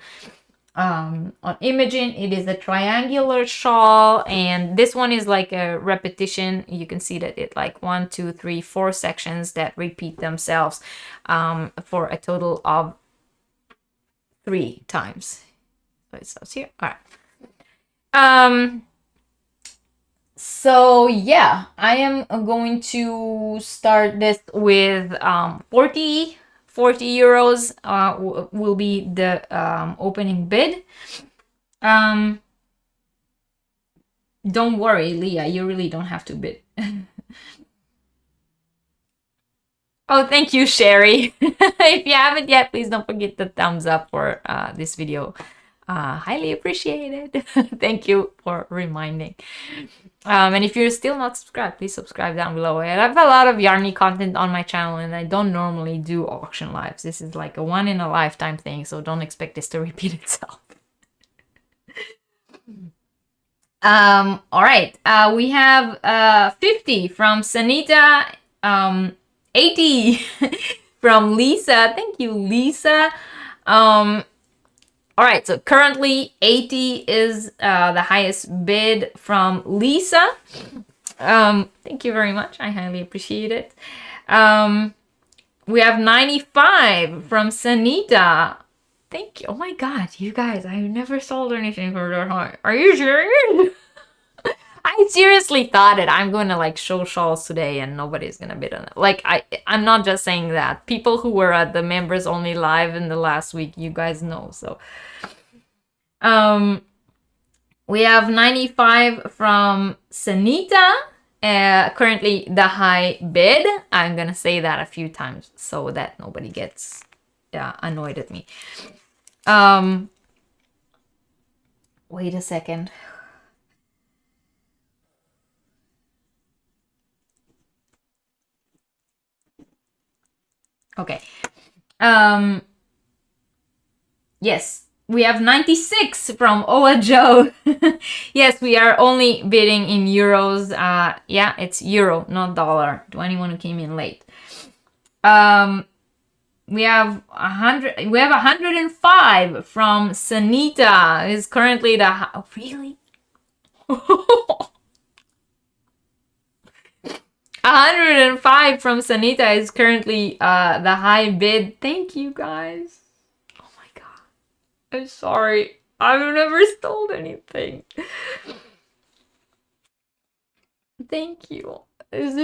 Imaging. It is a triangular shawl, and this one is like a repetition. You can see that it like 1, 2, 3, 4 sections that repeat themselves for a total of 3 times. So it stops here. All right. So yeah, I am going to start this with 40 euros will be the opening bid. Don't worry, Leah, you really don't have to bid. Oh, thank you, Sherry. If you haven't yet, please don't forget the thumbs up for this video. Highly appreciated. Thank you for reminding. And if you're still not subscribed, please subscribe down below. And I have a lot of yarny content on my channel, and I don't normally do auction lives. This is like a one in a lifetime thing, so don't expect this to repeat itself. All right. We have 50 from Sanita, 80 from Lisa. Thank you, Lisa. All right, so currently 80 is the highest bid from Lisa. Thank you very much. I highly appreciate it. We have 95 from Sanita. Thank you. Oh my god, you guys, I've never sold anything for that high. Are you serious? I seriously thought it. I'm going to like show shawls today and nobody's going to bid on it. Like, I'm not just saying that. People who were at the members only live in the last week, you guys know. So, we have 95 from Sanita. Currently the high bid. I'm going to say that a few times so that nobody gets annoyed at me. Wait a second. Okay. Yes, we have 96 from Oa Joe. Yes, we are only bidding in euros. Yeah, it's euro, not dollar. To anyone who came in late. We have 100. We have 105 from Sanita. Is currently the really. 105 from Sanita is currently the high bid. Thank you guys. Oh my god. I'm sorry. I've never sold anything. Thank you. This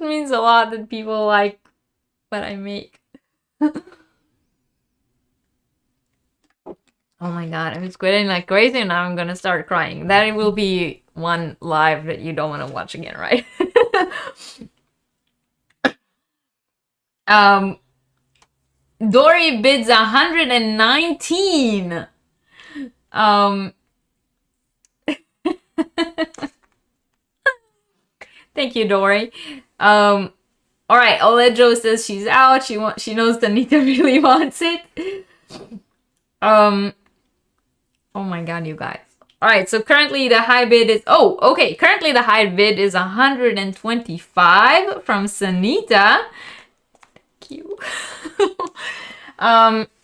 means a lot that people like what I make. Oh my god, I'm squinting like crazy and now I'm gonna start crying. That will be one live that you don't want to watch again, right? Dory bids 119. Thank you, Dory. All right, Olejo says she's out. She knows Tanita really wants it. Oh my god, you guys. All right, so currently the high bid is currently the high bid is 125 from Sanita. Thank you.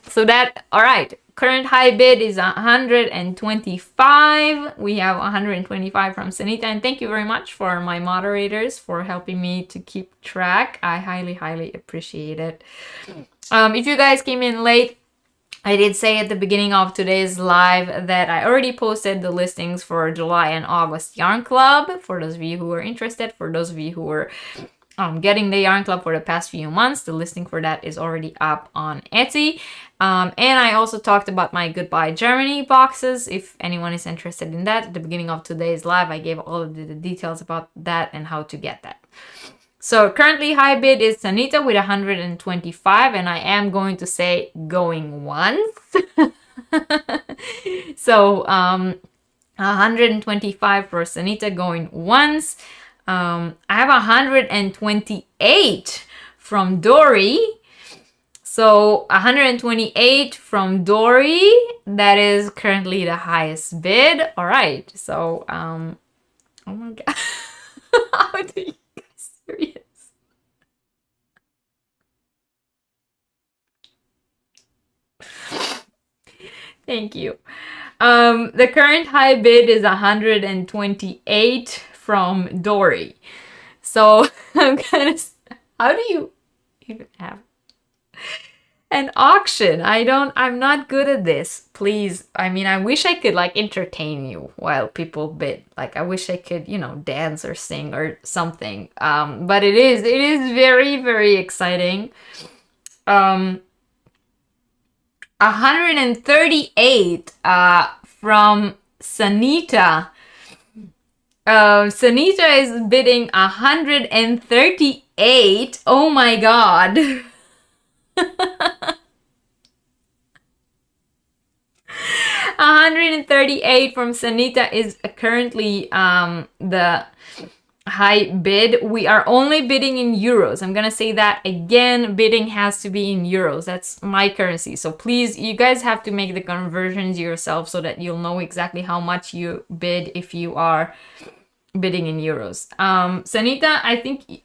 So that, all right, current high bid is 125. We have 125 from Sanita, and thank you very much for my moderators for helping me to keep track. I highly appreciate it. If you guys came in late, I did say at the beginning of today's live that I already posted the listings for July and August Yarn Club. For those of you who are interested, for those of you who were getting the Yarn Club for the past few months, the listing for that is already up on Etsy. And I also talked about my Goodbye Germany boxes. If anyone is interested in that, at the beginning of today's live, I gave all of the details about that and how to get that. So currently high bid is Sanita with 125, and I am going to say going once. So 125 for Sanita going once. I have 128 from Dory. So 128 from Dory. That is currently the highest bid. All right. So oh my god. How do you guys serious? Thank you. The current high bid is 128 from Dory. So I'm gonna. How do you even have an auction? I'm not good at this. Please, I mean, I wish I could like entertain you while people bid. Like, I wish I could, you know, dance or sing or something. But it is very exciting. 138 from Sanita. Sanita is bidding 138. Oh my god. 138 from Sanita is currently the high bid. We are only bidding in euros. I'm gonna say that again. Bidding has to be in euros. That's my currency. So please, you guys have to make the conversions yourself so that you'll know exactly how much you bid if you are bidding in euros. Sanita,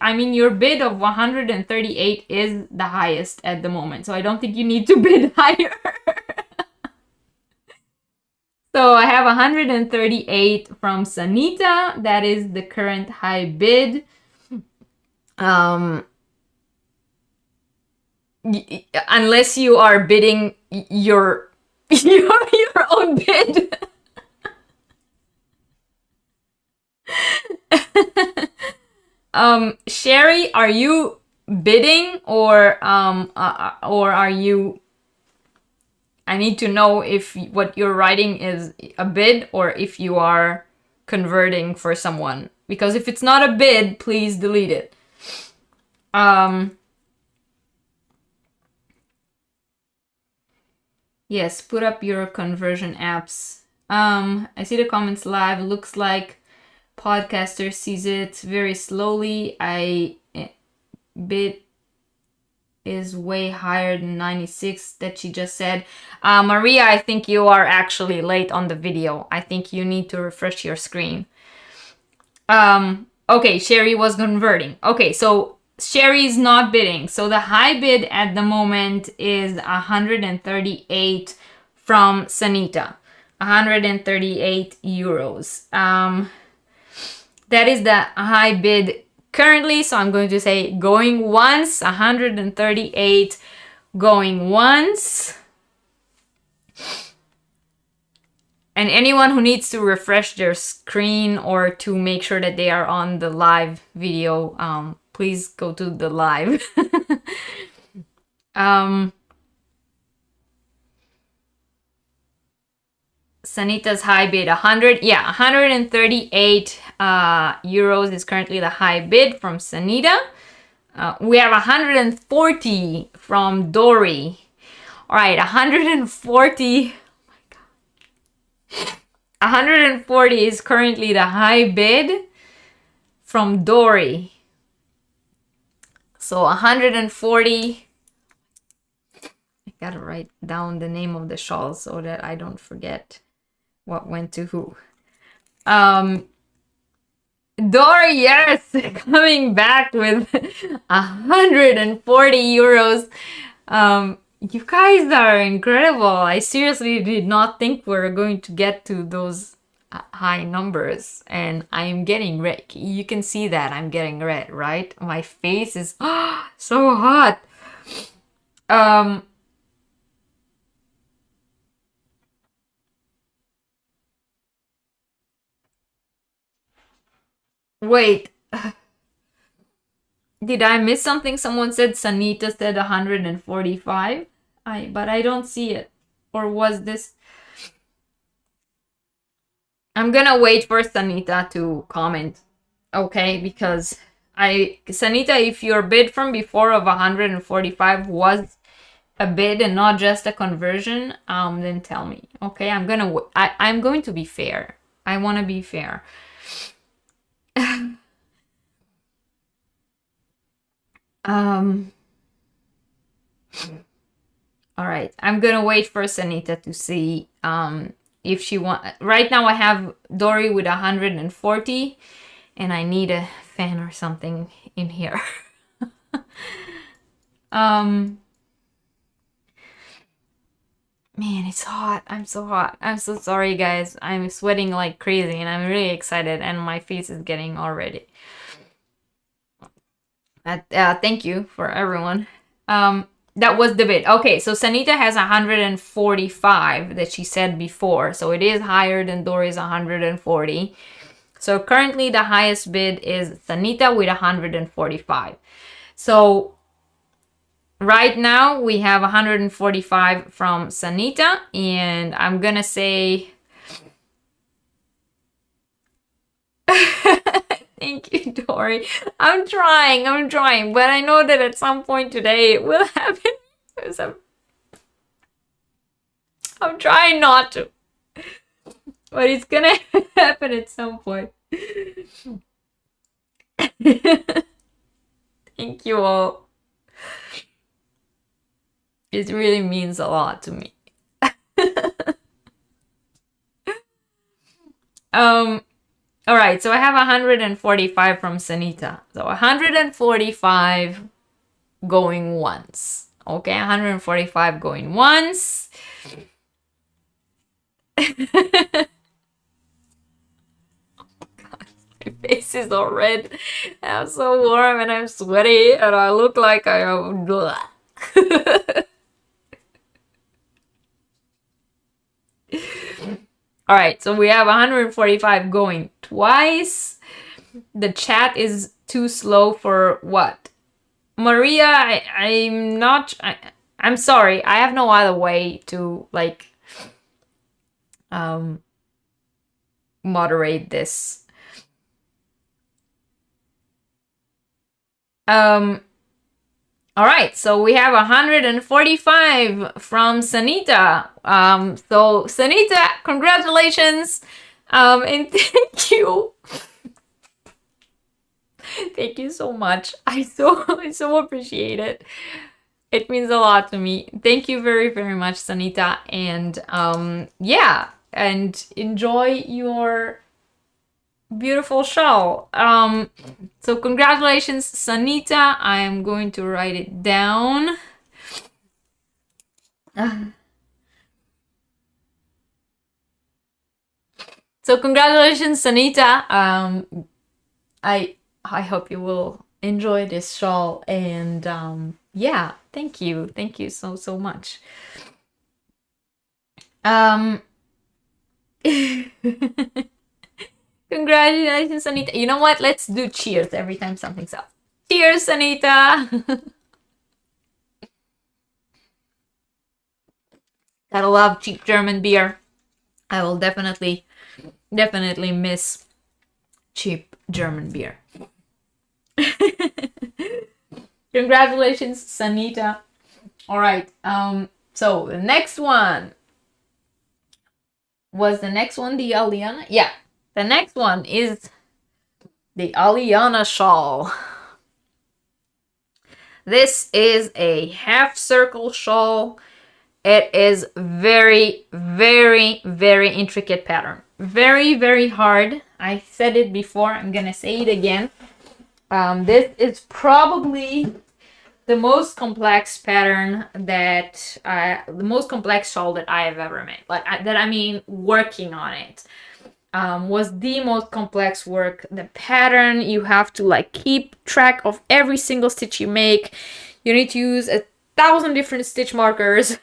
I mean, your bid of 138 is the highest at the moment. So I don't think you need to bid higher. So I have 138 from Sanita. That is the current high bid. Unless you are bidding your own bid. Sherry, are you bidding or are you? I need to know if what you're writing is a bid or if you are converting for someone. Because if it's not a bid, please delete it. Yes, put up your conversion apps. I see the comments live. Looks like podcaster sees it very slowly. Bid is way higher than 96 that she just said. Maria, I think you are actually late on the video. I think you need to refresh your screen. Okay, Sherry was converting. Okay, so Sherry's not bidding. So the high bid at the moment is 138 from Sanita. 138 euros. That is the high bid currently, so I'm going to say going once, 138, going once. And anyone who needs to refresh their screen or to make sure that they are on the live video, please go to the live. Sanita's high bid, 100, yeah, 138 euros is currently the high bid from Sanita. We have 140 from Dory. All right, 140. Oh my God. 140 is currently the high bid from Dory. So 140. I gotta write down the name of the shawl so that I don't forget what went to who. Dory, yes, coming back with 140 euros. You guys are incredible. I seriously did not think we were going to get to those high numbers, and I'm getting red. You can see that I'm getting red, right? My face is so hot. Wait, did I miss something? Someone said Sanita said 145. But I don't see it. Or was this? I'm gonna wait for Sanita to comment. Okay, because Sanita, if your bid from before of 145 was a bid and not just a conversion, then tell me. Okay, I'm going to be fair. I want to be fair. All right, I'm gonna wait for Sanita to see if she want. Right now I have Dory with 140 and I need a fan or something in here. Man, it's hot. I'm so hot. I'm so sorry, guys. I'm sweating like crazy and I'm really excited and my face is getting all ready. Thank you for everyone. That was the bid. Okay, so Sanita has 145 that she said before. So it is higher than Dory's 140. So currently the highest bid is Sanita with 145. So right now we have 145 from Sanita, and I'm gonna say thank you, Dory. I'm trying, but I know that at some point today it will happen. I'm trying not to. But it's gonna happen at some point. Thank you all. It really means a lot to me. All right, so I have 145 from Sanita. So 145 going once. Okay, 145 going once. God, my face is all red. I'm so warm and I'm sweaty and I look like I am. All right, so we have 145 going twice. The chat is too slow for what? Maria, I'm not... I'm sorry. I have no other way to, like, moderate this. All right, so we have 145 from Sanita. So Sanita, congratulations, and thank you. Thank you so much. I so appreciate it. It means a lot to me. Thank you very, very much, Sanita. And yeah, and enjoy your beautiful shawl. So congratulations, Sanita. I am going to write it down. So congratulations, Sanita. I hope you will enjoy this shawl, and yeah, thank you so much. Congratulations, Anita. You know what? Let's do cheers every time something's up. Cheers, Anita. Gotta love cheap German beer. I will definitely miss cheap German beer. Congratulations, Sanita. All right. So the next one was the Aliana? Yeah. The next one is the Aliana shawl. This is a half circle shawl. It is very, very, very intricate pattern. Very, very hard. I said it before. I'm gonna say it again. This is probably the most complex pattern that the most complex shawl that I have ever made. Like I mean, working on it was the most complex work. The pattern, you have to like keep track of every single stitch you make. You need to use 1,000 different stitch markers.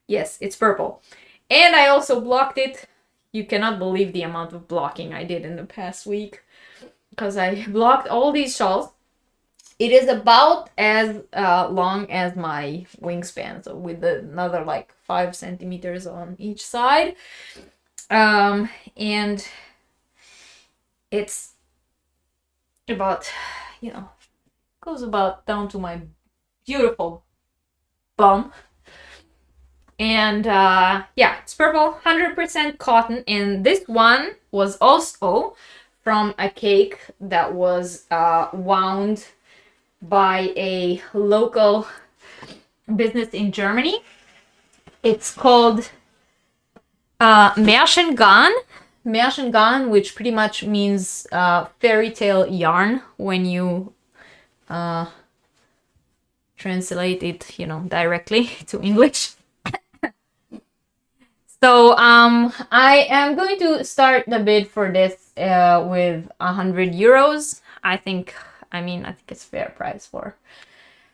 Yes, it's purple. And I also blocked it. You cannot believe the amount of blocking I did in the past week, because I blocked all these shawls. It is about as long as my wingspan, so with another like 5 centimeters on each side. And it's about, you know, goes about down to my beautiful bum. And yeah, it's purple, 100% cotton. And this one was also from a cake that was wound by a local business in Germany. It's called Märchengarn. Märchengarn, which pretty much means fairy tale yarn when you translate it, you know, directly to English. So I am going to start the bid for this with 100 euros. I think it's fair price for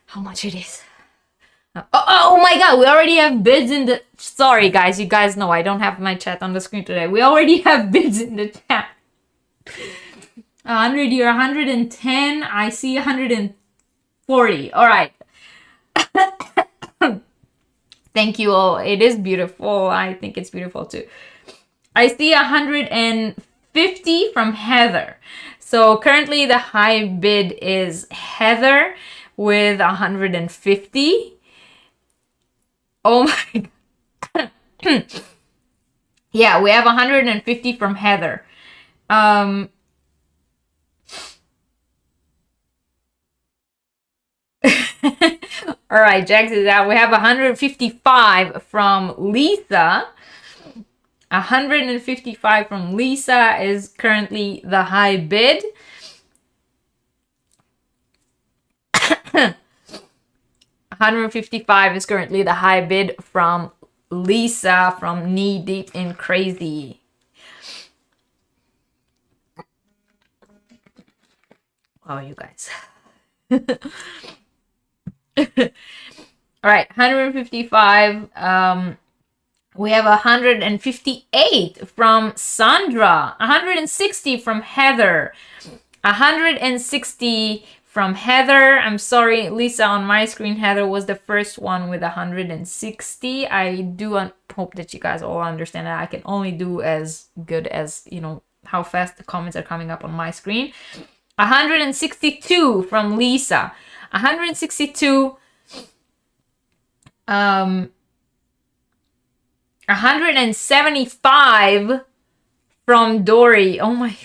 how much it is. Oh my god, we already have bids in the... Sorry guys, you guys know I don't have my chat on the screen today. We already have bids in the chat. 100 euro, 110, I see 140. All right. Thank you all. It is beautiful. I think it's beautiful too. I see 150 from Heather. So currently the high bid is Heather with 150. Oh my God. Yeah, we have 150 from Heather. All right, Jax is out. We have 155 from Lisa. 155 from Lisa is currently the high bid. 155 is currently the high bid from Lisa from Knee Deep in Crazy. Oh, you guys. All right, 155. We have 158 from Sandra, 160 from Heather, 160 from Heather. I'm sorry, Lisa, on my screen, Heather was the first one with 160. I do hope that you guys all understand that I can only do as good as, you know, how fast the comments are coming up on my screen. 162 from Lisa, 162. 175 from Dory. Oh my God.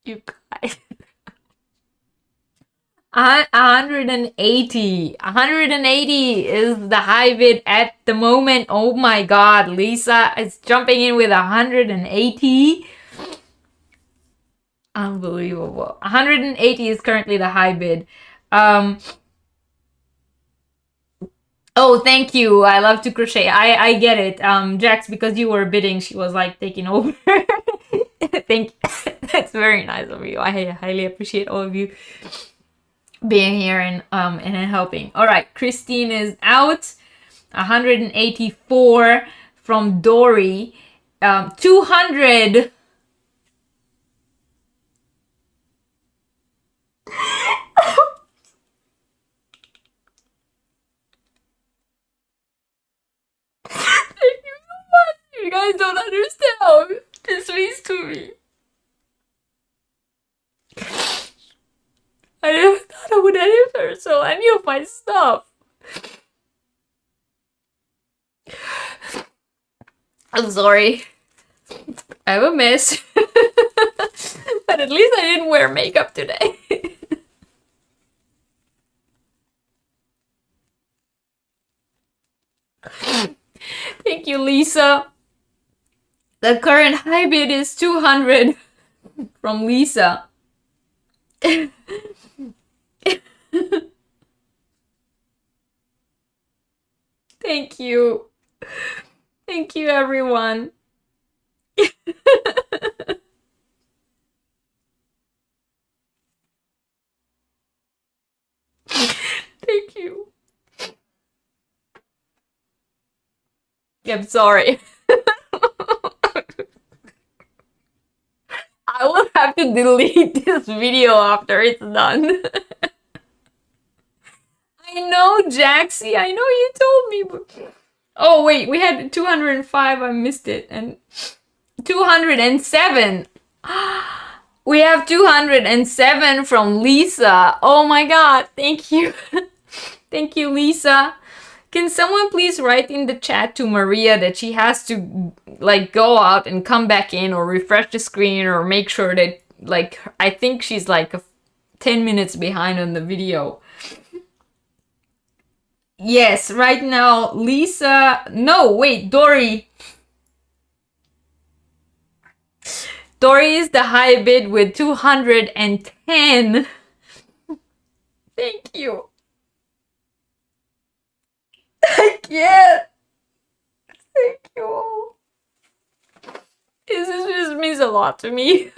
You guys. 180. 180 is the high bid at the moment. Oh my God. Lisa is jumping in with 180. Unbelievable. 180 is currently the high bid. Oh, thank you. I love to crochet. I get it. Jax, because you were bidding, she was like taking over. Thank you. That's very nice of you. I highly appreciate all of you being here and helping. All right, Christine is out. 184 from Dory. 200. You guys don't understand how this means to me. I never thought I would answer so any of my stuff. I'm sorry. I'm a mess. But at least I didn't wear makeup today. Thank you, Lisa. The current high bid is 200 from Lisa. Thank you. Thank you, everyone. Thank you. I'm sorry. I will have to delete this video after it's done. I know, Jaxie. I know you told me. But... Oh, wait. We had 205. I missed it. And 207. We have 207 from Lisa. Oh my God. Thank you. Thank you, Lisa. Can someone please write in the chat to Maria that she has to like go out and come back in or refresh the screen or make sure that like I think she's like 10 minutes behind on the video. Yes, right now Lisa, no, wait, Dory. Dory is the high bid with 210. Thank you. I can't. Thank you. This just means a lot to me.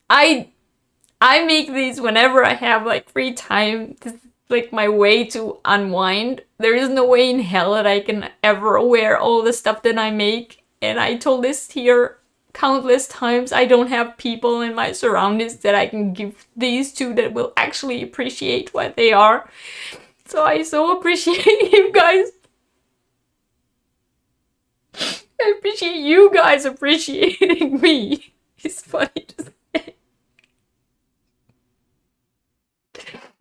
I make these whenever I have like free time. This is like my way to unwind. There is no way in hell that I can ever wear all the stuff that I make. And I told this here countless times. I don't have people in my surroundings that I can give these to that will actually appreciate what they are. So I so appreciate you guys. I appreciate you guys appreciating me. It's funny to say.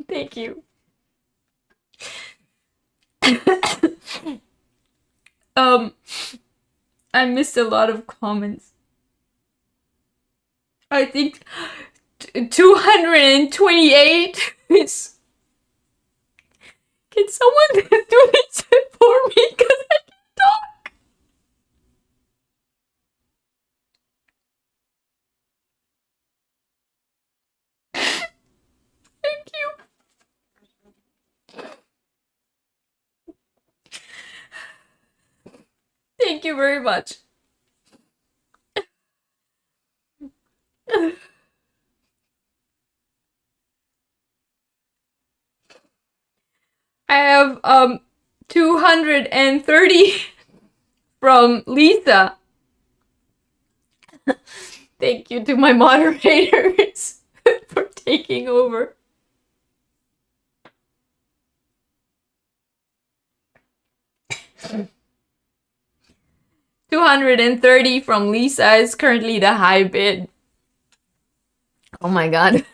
Thank you. I missed a lot of comments. I think 228 is... Can someone do this for me? Because I can't talk. Thank you. Thank you very much. I have 230 from Lisa. Thank you to my moderators for taking over. $230 from Lisa is currently the high bid. Oh my god.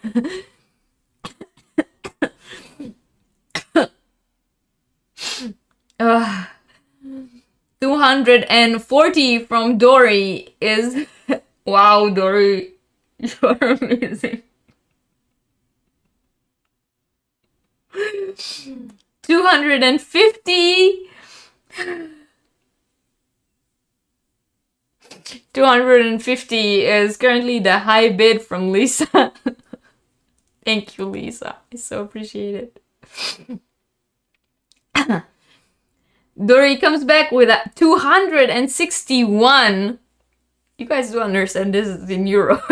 240 from Dory is... Wow, Dory, you're amazing. 250. 250 is currently the high bid from Lisa. Thank you, Lisa. I so appreciate it. Dory comes back with a 261. You guys do understand this is in euro.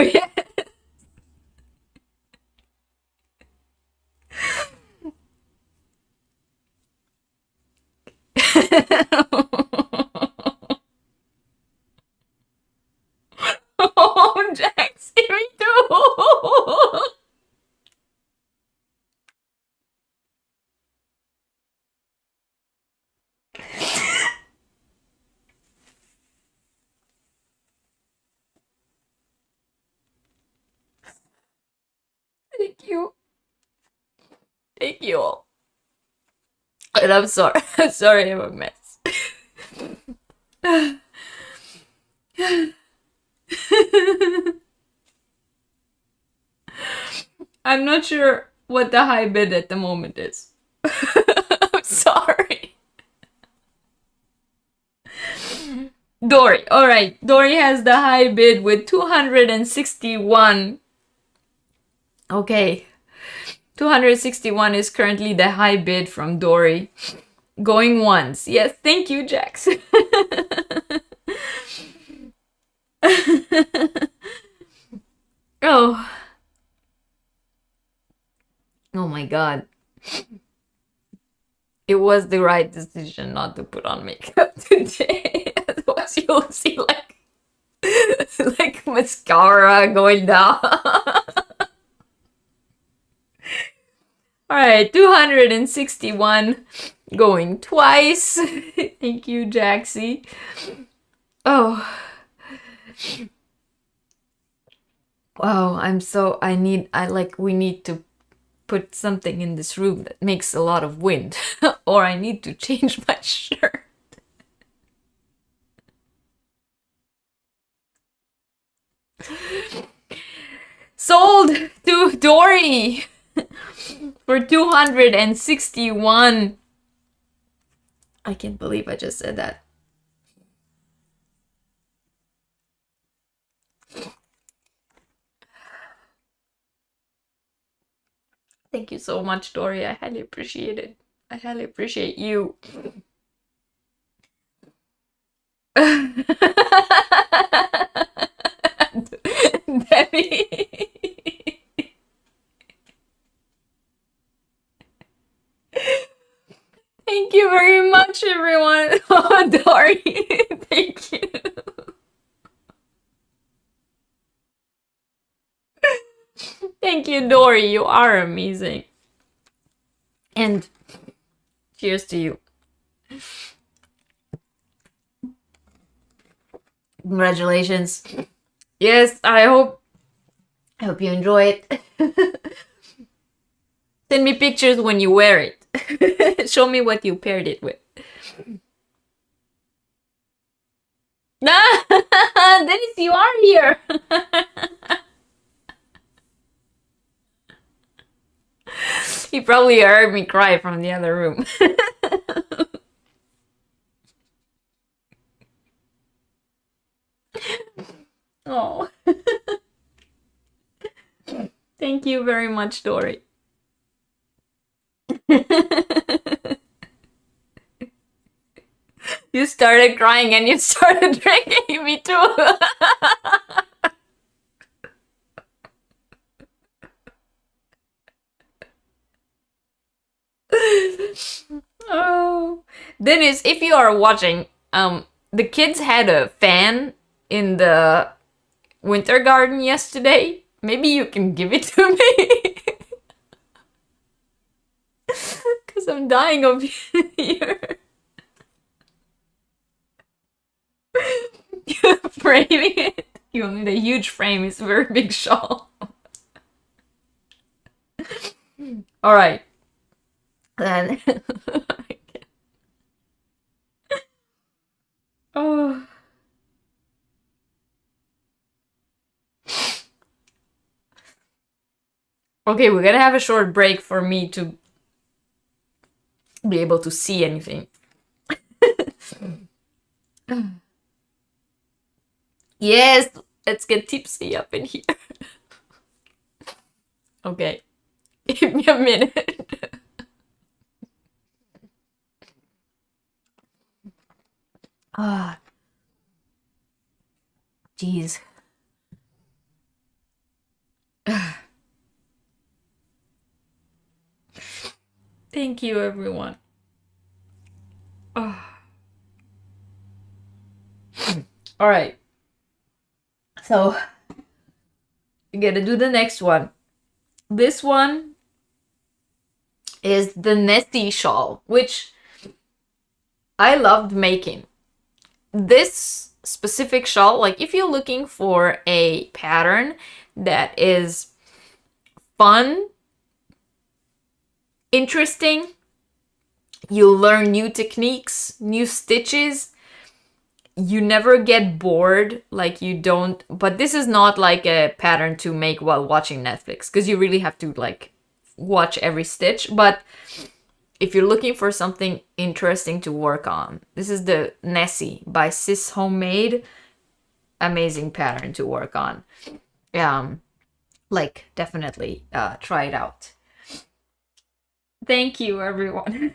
Oh, Jax, me too. Thank you. Thank you all. And I'm sorry. I'm sorry I'm a mess. I'm not sure what the high bid at the moment is. I'm sorry. Dory. Alright. Dory has the high bid with 261. Okay. 261 is currently the high bid from Dory. Going once. Yes, thank you, Jax. Oh. Oh my god. It was the right decision not to put on makeup today. Otherwise you'll see like mascara going down. Alright, 261 going twice. Thank you, Jaxie. Oh. Wow, we need to put something in this room that makes a lot of wind. Or I need to change my shirt. Sold to Dory for 261. I can't believe I just said that. Thank you so much, Dory. I highly appreciate it. I highly appreciate you. Debbie. Thank you very much, everyone. Oh, Dory. Thank you. Thank you, Dory. You are amazing. And cheers to you. Congratulations. Yes, I hope you enjoy it. Send me pictures when you wear it. Show me what you paired it with. Dennis, you are here. He probably heard me cry from the other room. Oh. Thank you very much, Dory. You started crying and you started drinking. Me too. Oh, Dennis, if you are watching, the kids had a fan in the winter garden yesterday. Maybe you can give it to me. Because I'm dying of here. You're framing it. You need a huge frame. It's a very big shawl. All right. Then. Oh. Okay, we're gonna have a short break for me to be able to see anything. Yes, let's get tipsy up in here. Okay, give me a minute. Ah, jeez. Thank you, everyone. Oh. All right. So, we gotta do the next one. This one is the Nessie shawl, which I loved making. This specific shawl, like if you're looking for a pattern that is fun, interesting, you learn new techniques, new stitches, you never get bored, like you don't, but this is not like a pattern to make while watching Netflix, because you really have to like watch every stitch. But if you're looking for something interesting to work on, this is the Nessie by Sis Homemade. Amazing pattern to work on. Like definitely try it out. Thank you, everyone.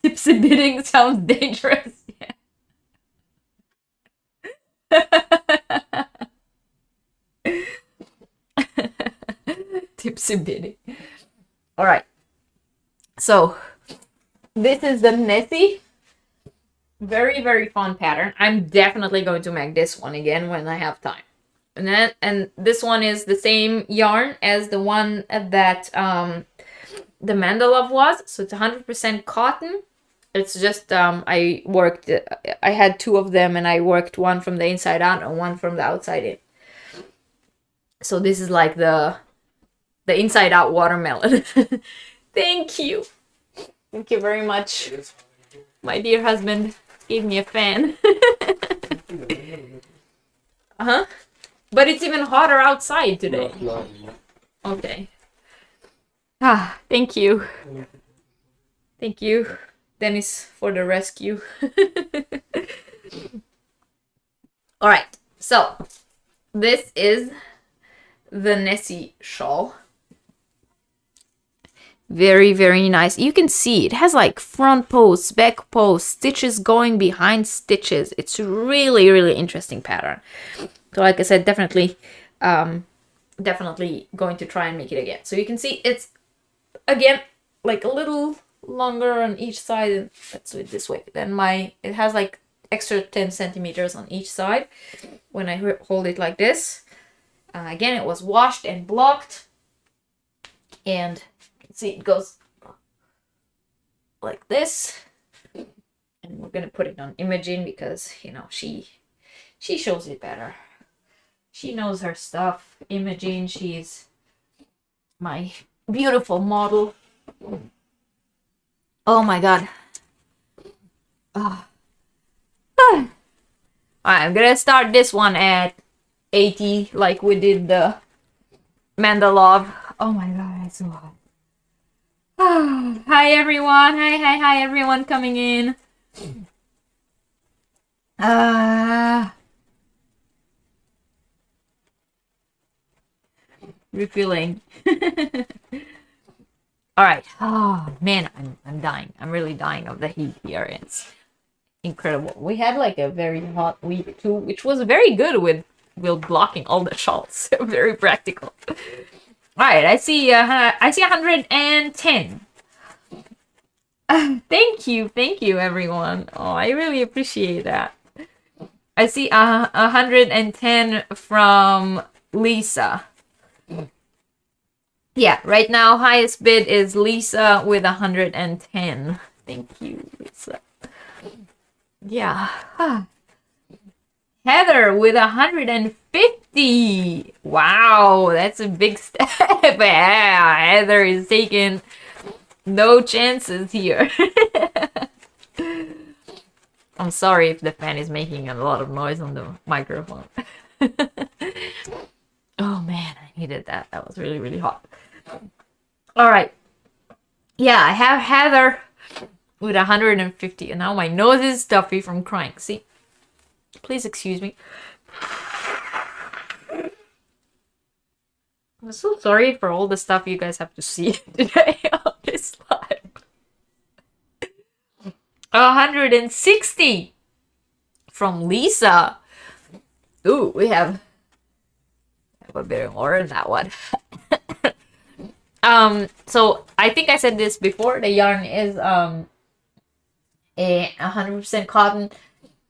Tipsy bidding sounds dangerous. Tipsy bidding. All right. So this is the Nessie. Very, very fun pattern. I'm definitely going to make this one again when I have time. And this one is the same yarn as the one that the Mandalov was. So it's 100% cotton. It's just I had two of them and I worked one from the inside out and one from the outside in. So this is like the inside out watermelon. Thank you. Thank you very much. My dear husband gave me a fan. Uh-huh. But it's even hotter outside today. Okay. Ah, thank you. Thank you, Dennis, for the rescue. All right. So, this is the Nessie shawl. Very, very nice. You can see it has like front posts, back posts, stitches going behind stitches. It's really, really interesting pattern. So like I said, definitely going to try and make it again. So you can see it's, again, like a little longer on each side. Let's do it this way. Then it has like extra 10 centimeters on each side when I hold it like this. Again, it was washed and blocked. And see, it goes like this, and we're gonna put it on Imogen because you know she shows it better. She knows her stuff. Imogen, she's my beautiful model. Oh my god. Oh. Alright, I'm gonna start this one at 80 like we did the Mandalov. Oh my god, it's so hot. Hi everyone. Hi everyone coming in. Refilling. All right. Oh man, I'm dying. I'm really dying of the heat here. It's incredible. We had like a very hot week too, which was very good with blocking all the shawls. Very practical. All right, I see 110. Thank you everyone. Oh, I really appreciate that. I see 110 from Lisa. Yeah, right now highest bid is Lisa with 110. Thank you, Lisa. Yeah. Heather with 150. Wow, that's a big step. Yeah, Heather is taking no chances here. I'm sorry if the fan is making a lot of noise on the microphone. Oh man, I needed that. That was really, really hot. All right. Yeah, I have Heather with 150. And now my nose is stuffy from crying. See? Please excuse me. I'm so sorry for all the stuff you guys have to see today on this live. 160 from Lisa. Ooh, we have a bit more than that one. So I think I said this before. The yarn is a 100% cotton.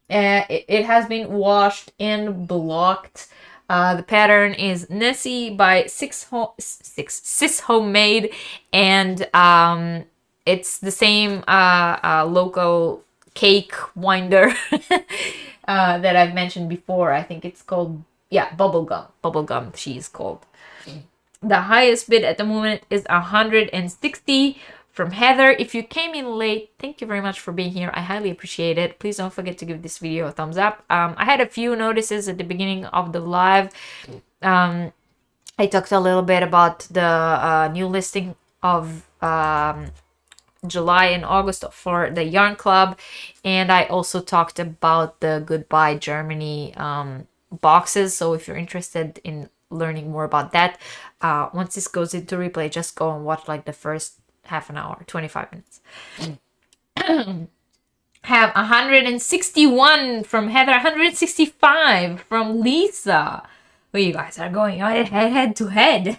It has been washed and blocked. The pattern is Nessie by Sis Homemade, and it's the same local cake winder that I've mentioned before. I think it's called, yeah, bubblegum she's called. The highest bid at the moment is 160 from Heather. If you came in late, thank you very much for being here. I highly appreciate it. Please don't forget to give this video a thumbs up. I had a few notices at the beginning of the live. I talked a little bit about the new listing of July and August for the Yarn Club, and I also talked about the Goodbye Germany boxes. So if you're interested in learning more about that, once this goes into replay, just go and watch like the first half an hour, 25 minutes. Have 161 from Heather, 165 from Lisa. Well, you guys are going head to head.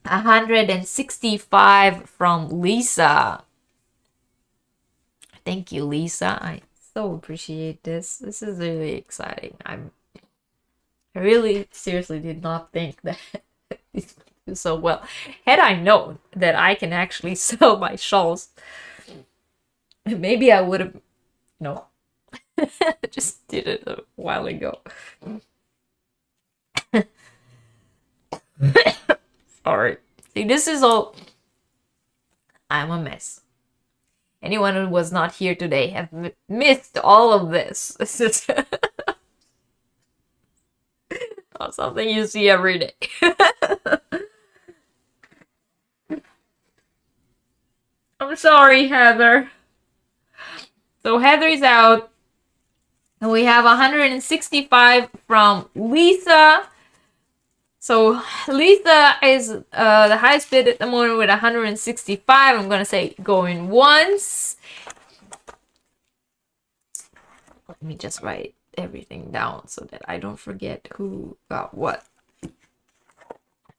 165 from Lisa. Thank you, Lisa. I so appreciate this. This is really exciting. I really seriously did not think that this would do so well. Had I known that I can actually sell my shawls, maybe I would have, no, just did it a while ago. Sorry. See, this is all, I'm a mess. Anyone who was not here today have missed all of this. This is not something you see every day. I'm sorry, Heather. So Heather's out. And we have 165 from Lisa. So Lisa is the highest bid at the moment with 165. I'm gonna say going once. Let me just write everything down so that I don't forget who got what.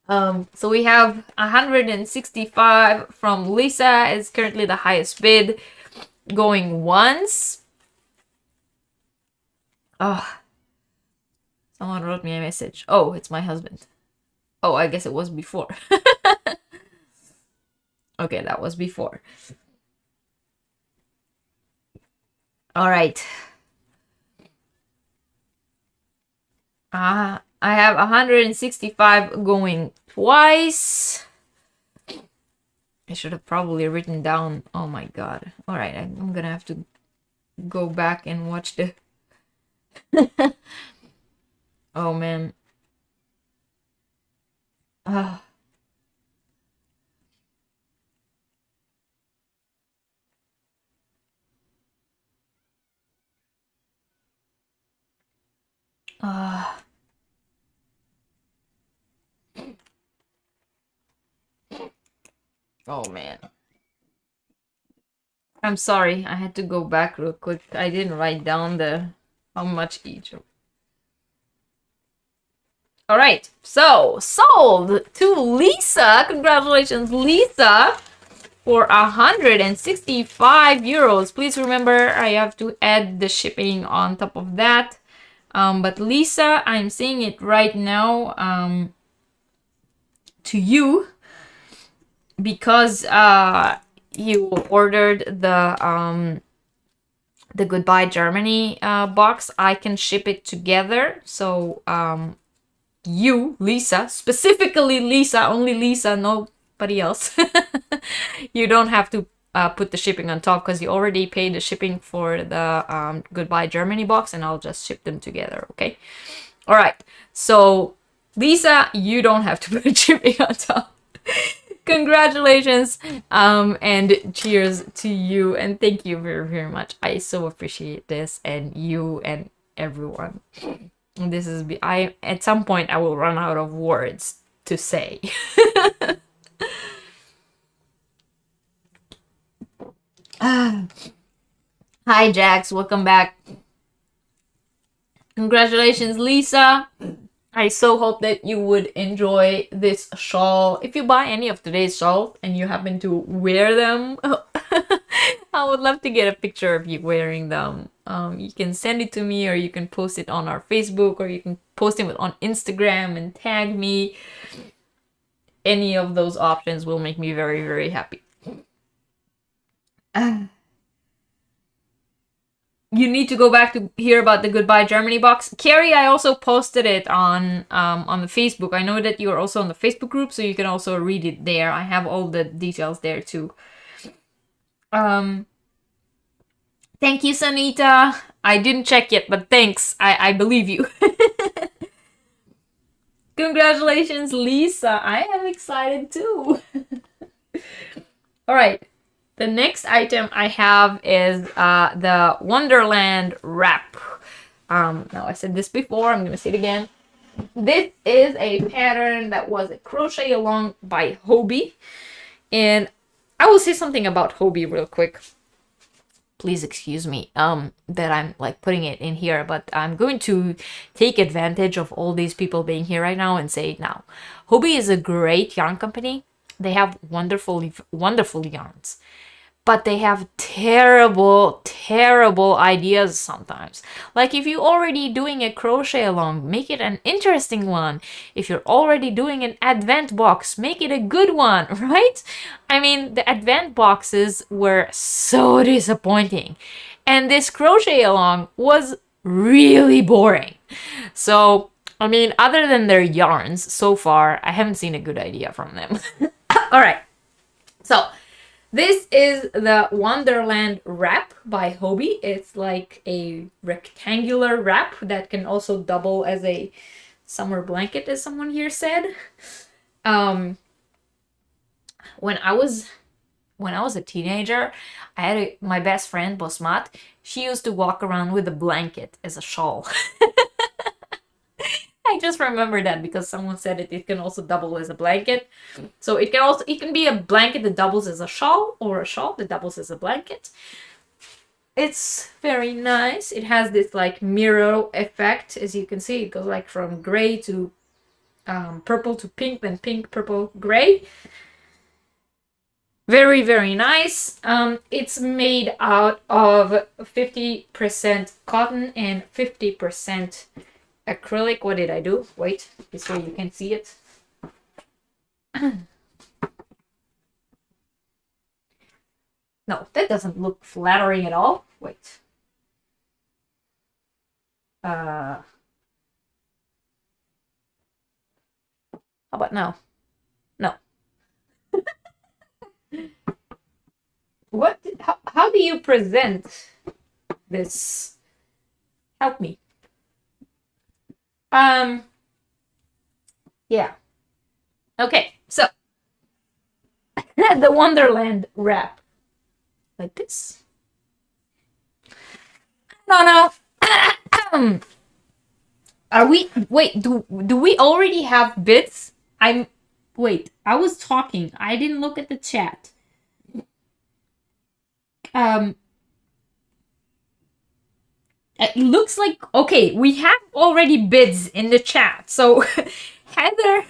So we have 165 from Lisa is currently the highest bid. Going once. Oh, someone wrote me a message. Oh, it's my husband. Oh, I guess it was before. Okay, that was before. All right. I have 165 going twice. I should have probably written down. Oh my god. All right, I'm gonna have to go back and watch the. Oh man. Ah. Ah. Oh man. I'm sorry. I had to go back real quick. I didn't write down the how much each. All right. So, sold to Lisa. Congratulations, Lisa, for 165 euros. Please remember I have to add the shipping on top of that. But Lisa, I'm saying it right now to you because you ordered the Goodbye Germany box. I can ship it together. So you, Lisa, specifically Lisa, only Lisa, nobody else. You don't have to put the shipping on top because you already paid the shipping for the Goodbye Germany box, and I'll just ship them together, okay? All right, so Lisa, you don't have to put shipping on top. Congratulations, and cheers to you, and thank you very, very much. I so appreciate this, and you and everyone. This is I at some point I will run out of words to say. Hi Jax, welcome back. Congratulations, Lisa. I so hope that you would enjoy this shawl. If you buy any of today's shawls and you happen to wear them, I would love to get a picture of you wearing them. You can send it to me, or you can post it on our Facebook, or you can post it on Instagram and tag me. Any of those options will make me very, very happy. You need to go back to hear about the Goodbye Germany box. Carrie, I also posted it on the Facebook. I know that you're also on the Facebook group, so you can also read it there. I have all the details there too. Thank you, Sanita. I didn't check yet, but thanks. I believe you. Congratulations, Lisa. I am excited too. All right. The next item I have is the Wonderland wrap. Now I said this before, I'm gonna say it again. This is a pattern that was a crochet along by Hobie. And I will say something about Hobie real quick. Please excuse me that I'm like putting it in here, but I'm going to take advantage of all these people being here right now and say it now. Hobie is a great yarn company. They have wonderful yarns, but they have terrible ideas sometimes. Like if you're already doing a crochet along, make it an interesting one. If you're already doing an advent box, make it a good one, right? I mean, the advent boxes were so disappointing, and this crochet along was really boring. So I mean, other than their yarns so far, I haven't seen a good idea from them. All right, so this is the Wonderland wrap by Hobie. It's like a rectangular wrap that can also double as a summer blanket, as someone here said. When I was a teenager, I had my best friend Bosmat. She used to walk around with a blanket as a shawl. I just remember that because someone said it can also double as a blanket. So it can be a blanket that doubles as a shawl, or a shawl that doubles as a blanket. It's very nice. It has this like mirror effect. As you can see, it goes like from gray to purple to pink, then pink, purple, gray. Very, very nice. It's made out of 50% cotton and 50% acrylic. What did I do? Wait, this way you can see it. No, that doesn't look flattering at all. Wait. How about now? No. How do you present this? Help me. Yeah. Okay, so the Wonderland wrap. Like this. No. Are we wait, do we already have bits? Wait, I was talking. I didn't look at the chat. It looks like okay, we have already bids in the chat. So Heather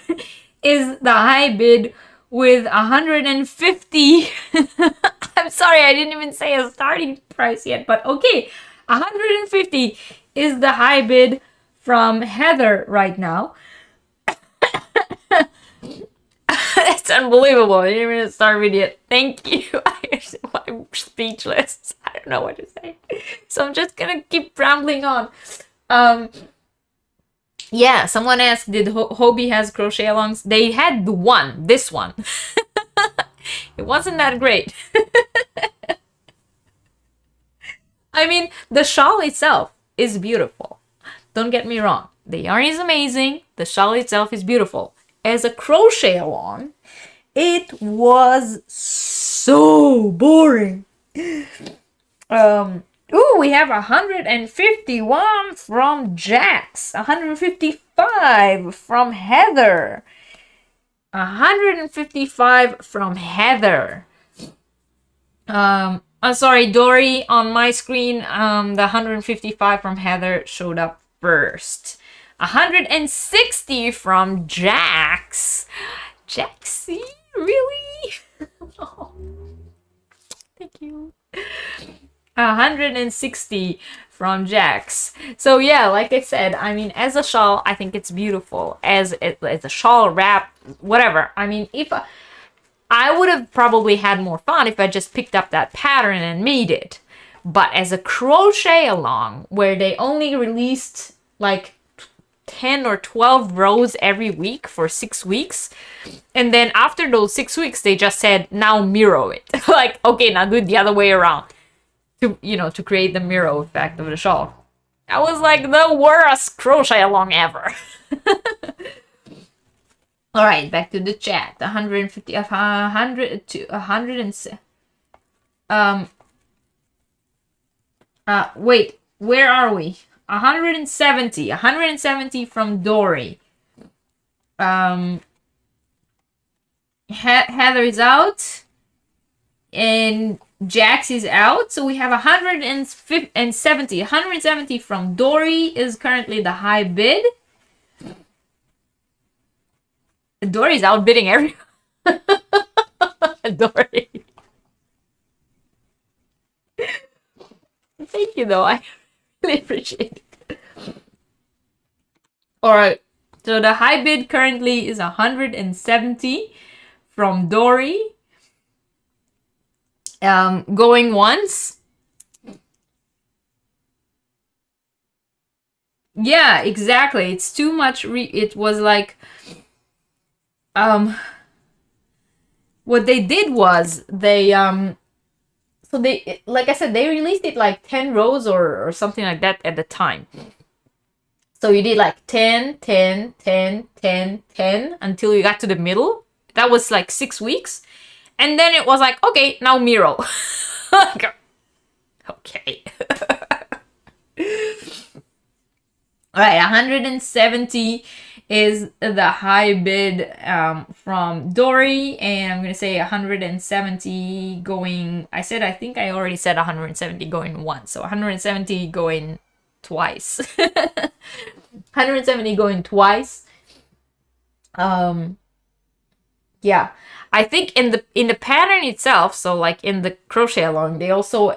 is the high bid with 150. I'm sorry, I didn't even say a starting price yet, but okay. 150 is the high bid from Heather right now. It's unbelievable. I didn't even start with it. Thank you. I'm speechless. I don't know what to say. So I'm just gonna keep rambling on. Yeah, someone asked, did Hobie has crochet alongs? They had this one. It wasn't that great. I mean, the shawl itself is beautiful. Don't get me wrong. The yarn is amazing. The shawl itself is beautiful. As a crochet along, it was so boring. Ooh, we have 151 from Jax, 155 from Heather, 155 from Heather. I'm sorry, Dory, on my screen, the 155 from Heather showed up first. 160 from Jax. Jaxie, really? Oh, thank you. 160 from Jax. So yeah, like I said, I mean, as a shawl, I think it's beautiful. As a shawl wrap, whatever. I mean, if I would have probably had more fun if I just picked up that pattern and made it. But as a crochet along, where they only released like 10 or 12 rows every week for 6 weeks, and then after those 6 weeks they just said, now mirror it. Like, okay, now do it the other way around to create the mirror effect of the shawl. That was like the worst crochet along ever. All right, back to the chat. 150 100 to 100 and wait, where are we? 170 from Dory. Heather is out and Jax is out, so we have 170 from Dory is currently the high bid. Dory's outbidding everyone. Dory. Thank you, though. I really appreciate it. Alright, so the high bid currently is 170 from Dory. Going once. Yeah, exactly. It's too much. It was like, what they did was they, so they, like I said, they released it like 10 rows or something like that at the time. So you did like 10, 10, 10, 10, 10 until you got to the middle. That was like 6 weeks. And then it was like, okay, now mirror. Okay. All right, 170 is the high bid from Dory, and I'm gonna say 170 going. I think I already said 170 going once, so 170 going twice. 170 going twice. Yeah, I think in the pattern itself, so like in the crochet along, they also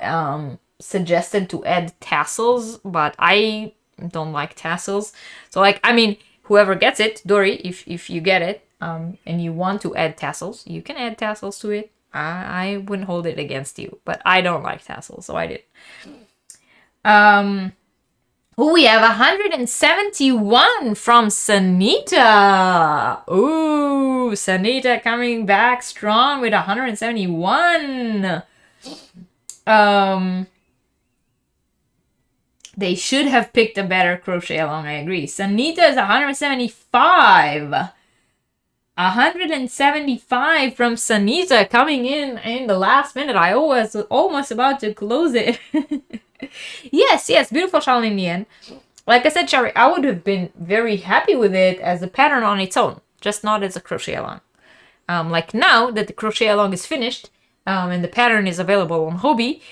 suggested to add tassels, but I don't like tassels. So like, I mean, whoever gets it, Dory, if you get it, and you want to add tassels, you can add tassels to it. I wouldn't hold it against you, but I don't like tassels, so I did. We have 171 from Sanita. Ooh, Sanita coming back strong with 171. They should have picked a better crochet along, I agree. Sanita is 175. 175 from Sanita coming in the last minute. I was almost about to close it. Yes, beautiful shawl in the end. Like I said, Shari, I would have been very happy with it as a pattern on its own, just not as a crochet along. Like now that the crochet along is finished, and the pattern is available on Hobby,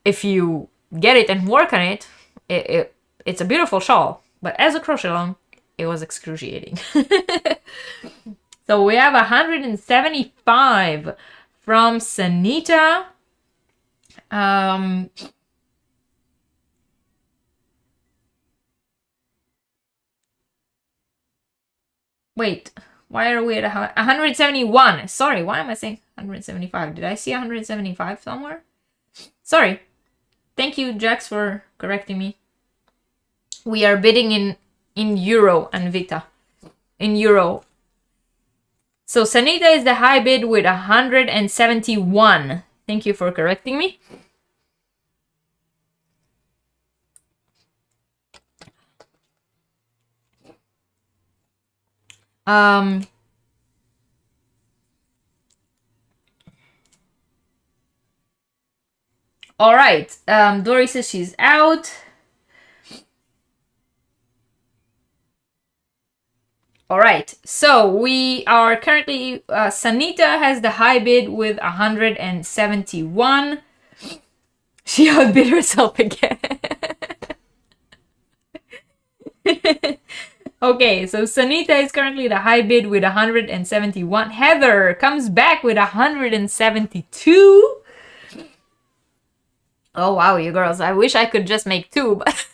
if you get it and work on it, it's a beautiful shawl. But as a crochet along, it was excruciating. So we have 175 from Sanita. Wait, why are we at 171? Sorry, why am I saying 175? Did I see 175 somewhere? Sorry. Thank you, Jax, for correcting me. We are bidding in euro and Vita. In euro. So Sanita is the high bid with 171. Thank you for correcting me. All right. Dory says she's out. All right. So we are currently, Sanita has the high bid with 171. She outbid herself again. Okay, so Sanita is currently the high bid with 171. Heather comes back with 172. Oh, wow, you girls. I wish I could just make two, but...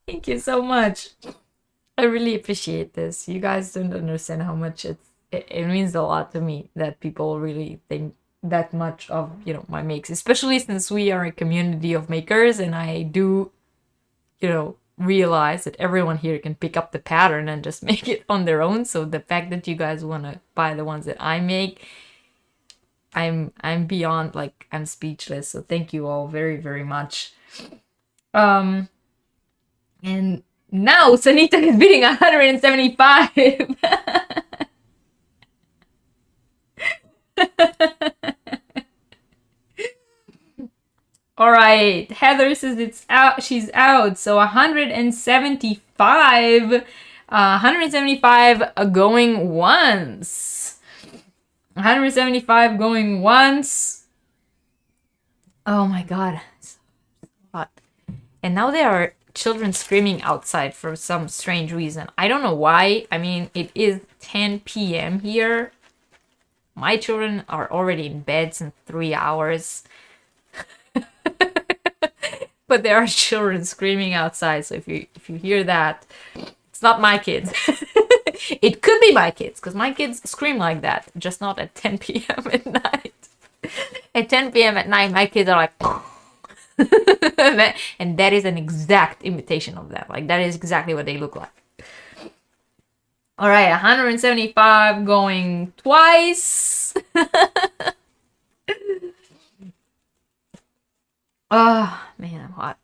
Thank you so much. I really appreciate this. You guys don't understand how much it means a lot to me that people really think that much of, you know, my makes, especially since we are a community of makers, and I do, you know, realize that everyone here can pick up the pattern and just make it on their own. So the fact that you guys want to buy the ones that I make, I'm beyond, like, I'm speechless. So thank you all very, very much. And now Sanita is bidding 175. All right, Heather says it's out. She's out. So 175. 175 going once. 175 going once. Oh my god. It's hot. And now there are children screaming outside for some strange reason. I don't know why. I mean, it is 10 p.m. here. My children are already in bed since 3 hours. But there are children screaming outside, so if you hear that, it's not my kids. It could be my kids, because my kids scream like that, just not at 10 p.m. at night. At 10 p.m. at night, my kids are like... and that is an exact imitation of them. Like, that is exactly what they look like. All right, 175 going twice. Oh, man, I'm hot.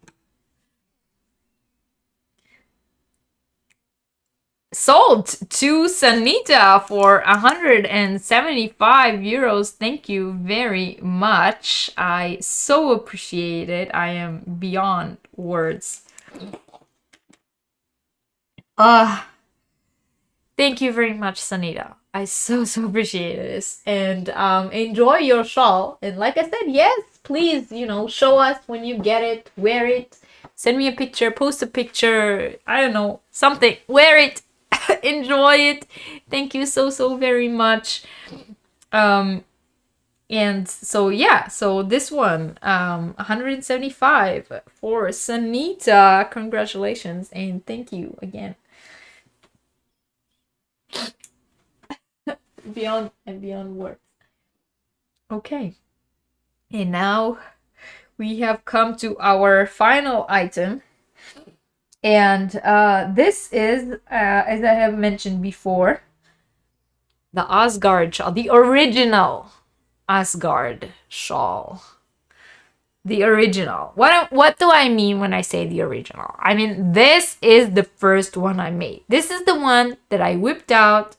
Sold to Sanita for 175 euros. Thank you very much. I so appreciate it. I am beyond words. Thank you very much, Sanita. I so appreciate this. And enjoy your shawl. And like I said, yes, please, you know, show us when you get it, wear it, send me a picture, post a picture, I don't know, something, wear it, enjoy it. Thank you so very much. And so yeah, so this one, 175 for Sanita. Congratulations and thank you again. Beyond words. Okay. And now we have come to our final item. And this is, as I have mentioned before, the Asgard shawl, the original Asgard shawl. The original. What do I mean when I say the original? I mean, this is the first one I made. This is the one that I whipped out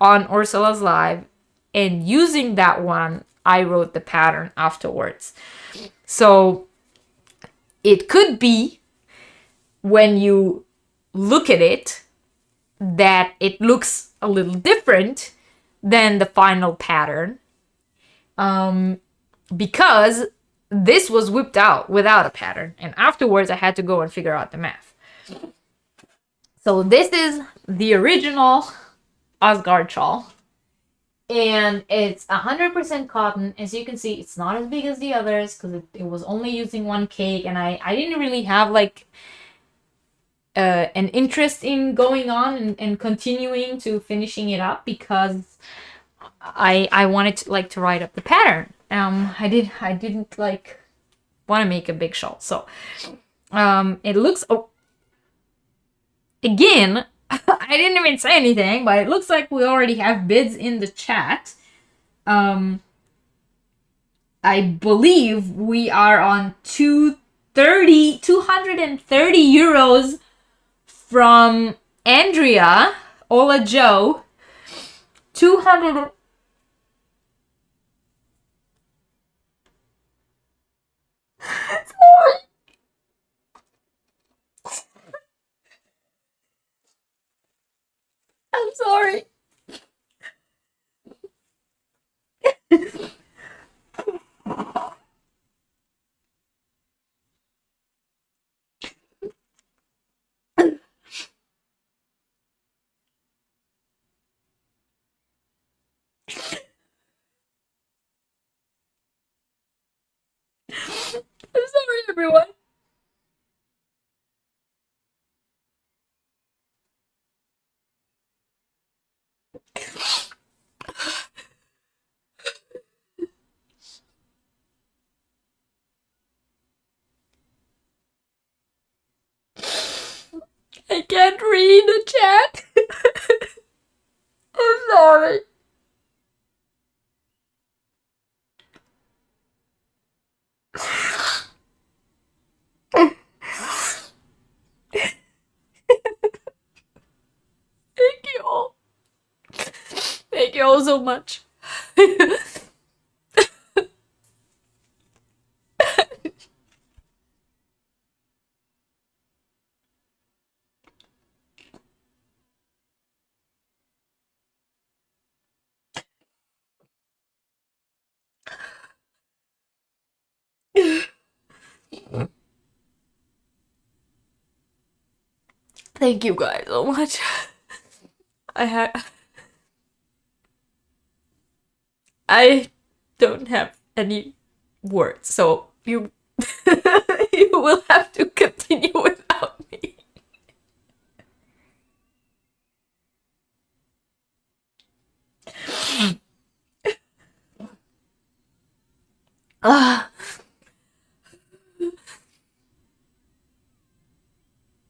on Ursula's live, and using that one, I wrote the pattern afterwards. So it could be, when you look at it, that it looks a little different than the final pattern, because this was whipped out without a pattern, and afterwards I had to go and figure out the math. So this is the original Asgard shawl, and it's 100% cotton. As you can see, it's not as big as the others because it was only using one cake, and I didn't really have like an interest in going on and continuing to finishing it up, because I wanted to like to write up the pattern. I didn't like want to make a big shawl. So it looks, oh, again, I didn't even say anything, but it looks like we already have bids in the chat. I believe we are on 230 euros from Andrea Ola Joe. 200. Sorry. I'm sorry. I'm sorry, everyone. I can't read the chat. I'm sorry. Thank you all. Thank you all so much. Thank you guys so much. I don't have any words, so you you will have to continue without me.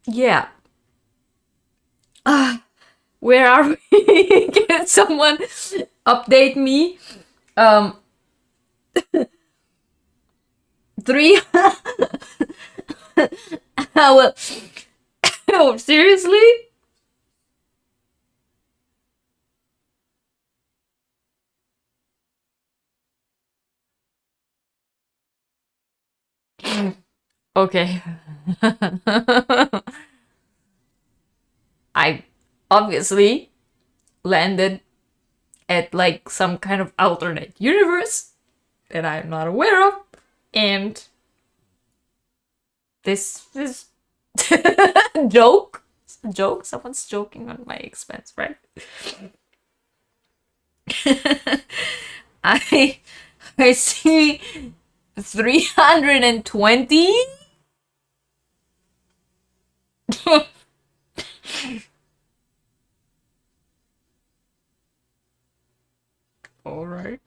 Yeah. Where are we? Can someone update me? 3. Well, oh, seriously? Okay. I obviously landed at like some kind of alternate universe that I'm not aware of, and this is joke. Joke? Someone's joking on my expense, right? I I see 320. All right.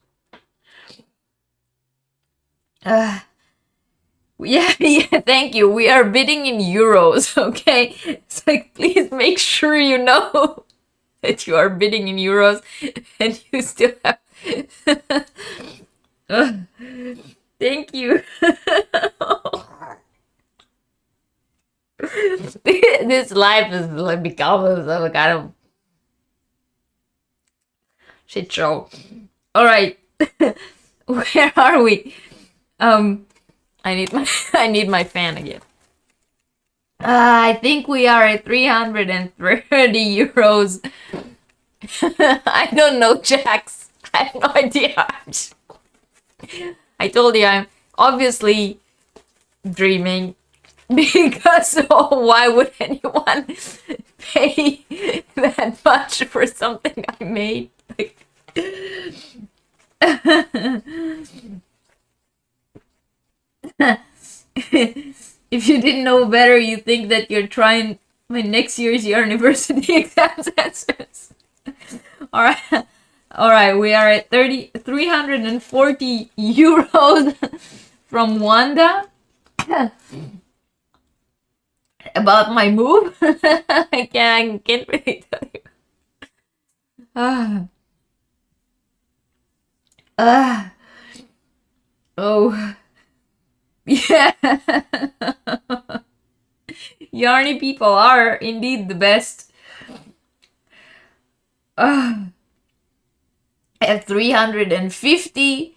Yeah, yeah, thank you. We are bidding in euros, okay? It's like, please make sure you know that you are bidding in euros and you still have. Ugh, thank you. This life is like become some kind of shit show. All right, where are we? Um, I need my I need my fan again. I think we are at 330 euros. I don't know, Jax. I have no idea. I told you I'm obviously dreaming because why would anyone pay that much for something I made? Like, if you didn't know better, you think that you're trying my next year's university exams answers. All right. All right, we are at 340 euros from Wanda. About my move? I can't really tell you. Ah. Ah. Oh. Yeah. Yarny people are indeed the best. At 350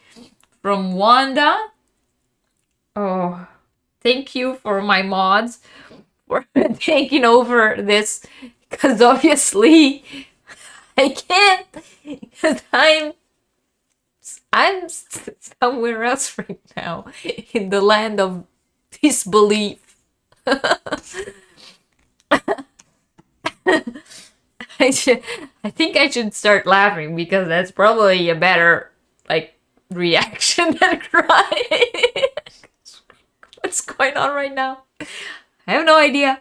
from Wanda. Oh, thank you for my mods for taking over this, because obviously I can't, because I'm somewhere else right now in the land of disbelief. I think I should start laughing because that's probably a better like reaction than crying. What's going on right now? I have no idea.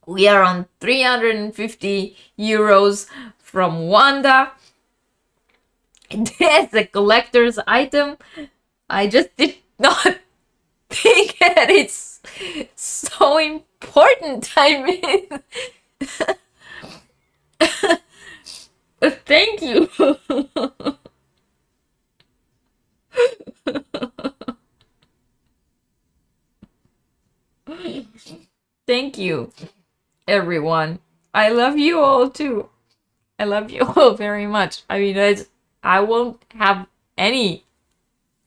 We are on 350 euros from Wanda. That's a collector's item. I just did not think that it's so important. I mean, thank you. Thank you, everyone. I love you all too. I love you all very much. I mean, I won't have any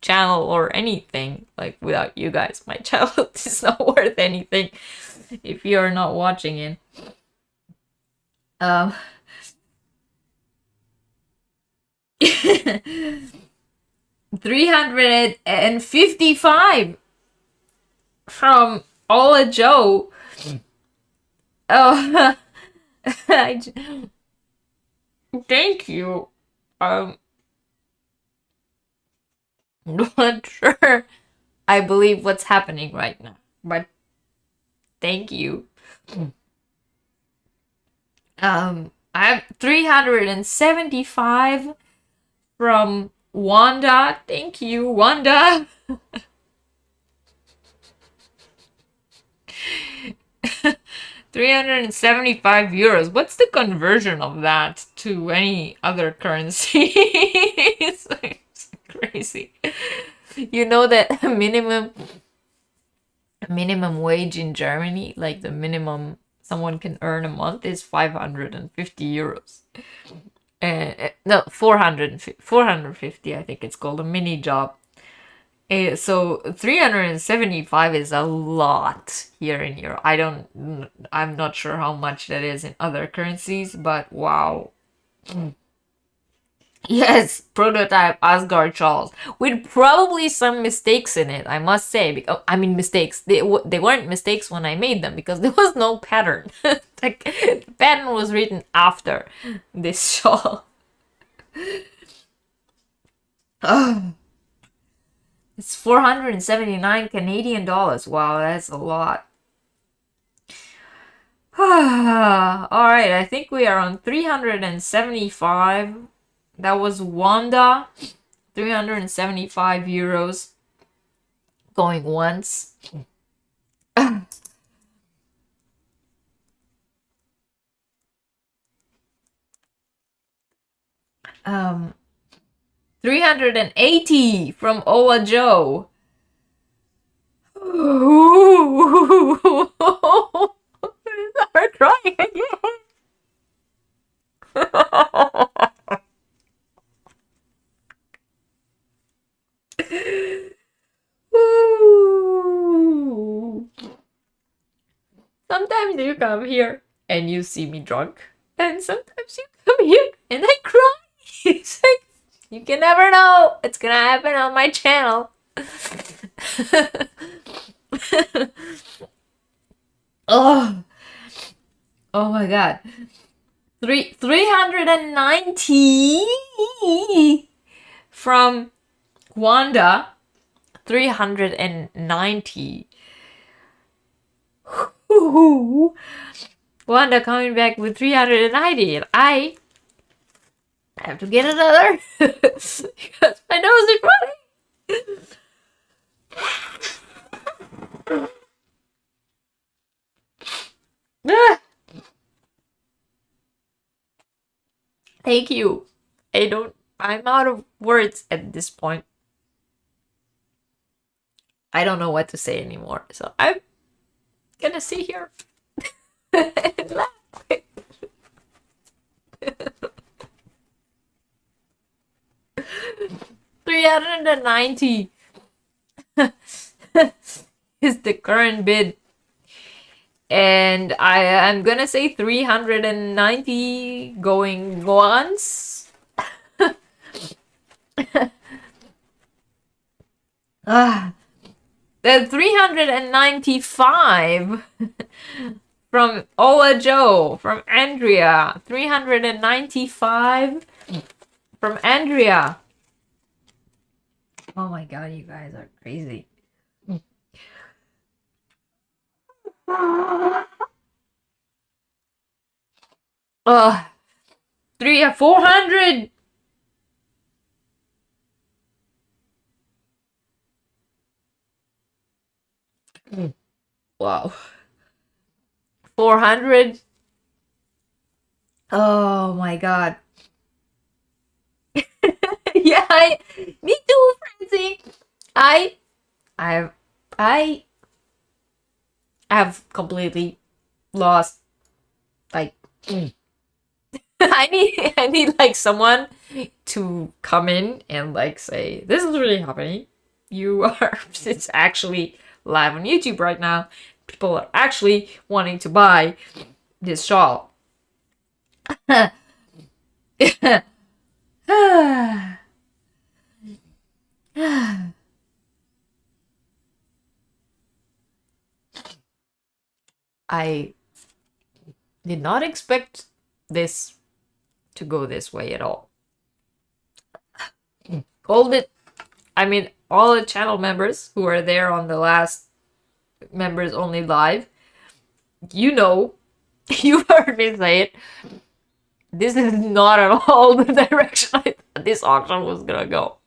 channel or anything like without you guys. My channel is not worth anything if you are not watching it. 355 from Ola Joe. Oh, thank you. Not sure I believe what's happening right now, but thank you. I have 375 from Wanda. Thank you, Wanda. 375 euros. What's the conversion of that to any other currency? It's crazy. You know that minimum wage in Germany, like the minimum someone can earn a month, is 550 euros. No, 450, I think it's called a mini job. So 375 is a lot here in Europe. I'm not sure how much that is in other currencies, but wow. Yes, prototype Asgard shawls with probably some mistakes in it, I must say. Because, I mean, mistakes. They weren't mistakes when I made them because there was no pattern. Like, the pattern was written after this shawl. Oh, it's 479 Canadian dollars. Wow, that's a lot. All right, I think we are on 375. That was Wanda, 375 euros Going once. 380 from Ola Joe. Start crying again. Sometimes you come here and you see me drunk, and sometimes you come here and I cry. It's like, you can never know what's gonna happen on my channel. Oh, oh my god. 390 from Wanda. 390. Wanda coming back with 390. I have to get another because my nose is running. Thank you. I'm out of words at this point. I don't know what to say anymore. So I'm gonna sit here and laugh. 390 is the current bid. And I'm gonna say 390 going once. The 395 from Ola Joe, from Andrea. 395 from Andrea. Oh my god, you guys are crazy. 400. Wow. 400. Oh my god. Yeah, me too, Francie. I have completely lost, like, I need like someone to come in and like say, this is really happening. It's actually live on YouTube right now. People are actually wanting to buy this shawl. I did not expect this to go this way at all. All the channel members who are there on the last members only live, you heard me say it. This is not at all the direction I thought this auction was gonna go.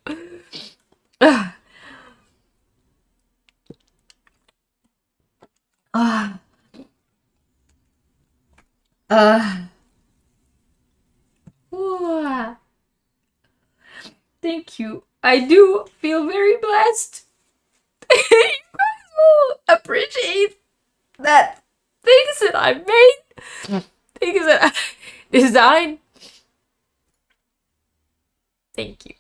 Thank you. I do feel very blessed. You guys will appreciate that things that I made, things that I designed. Thank you.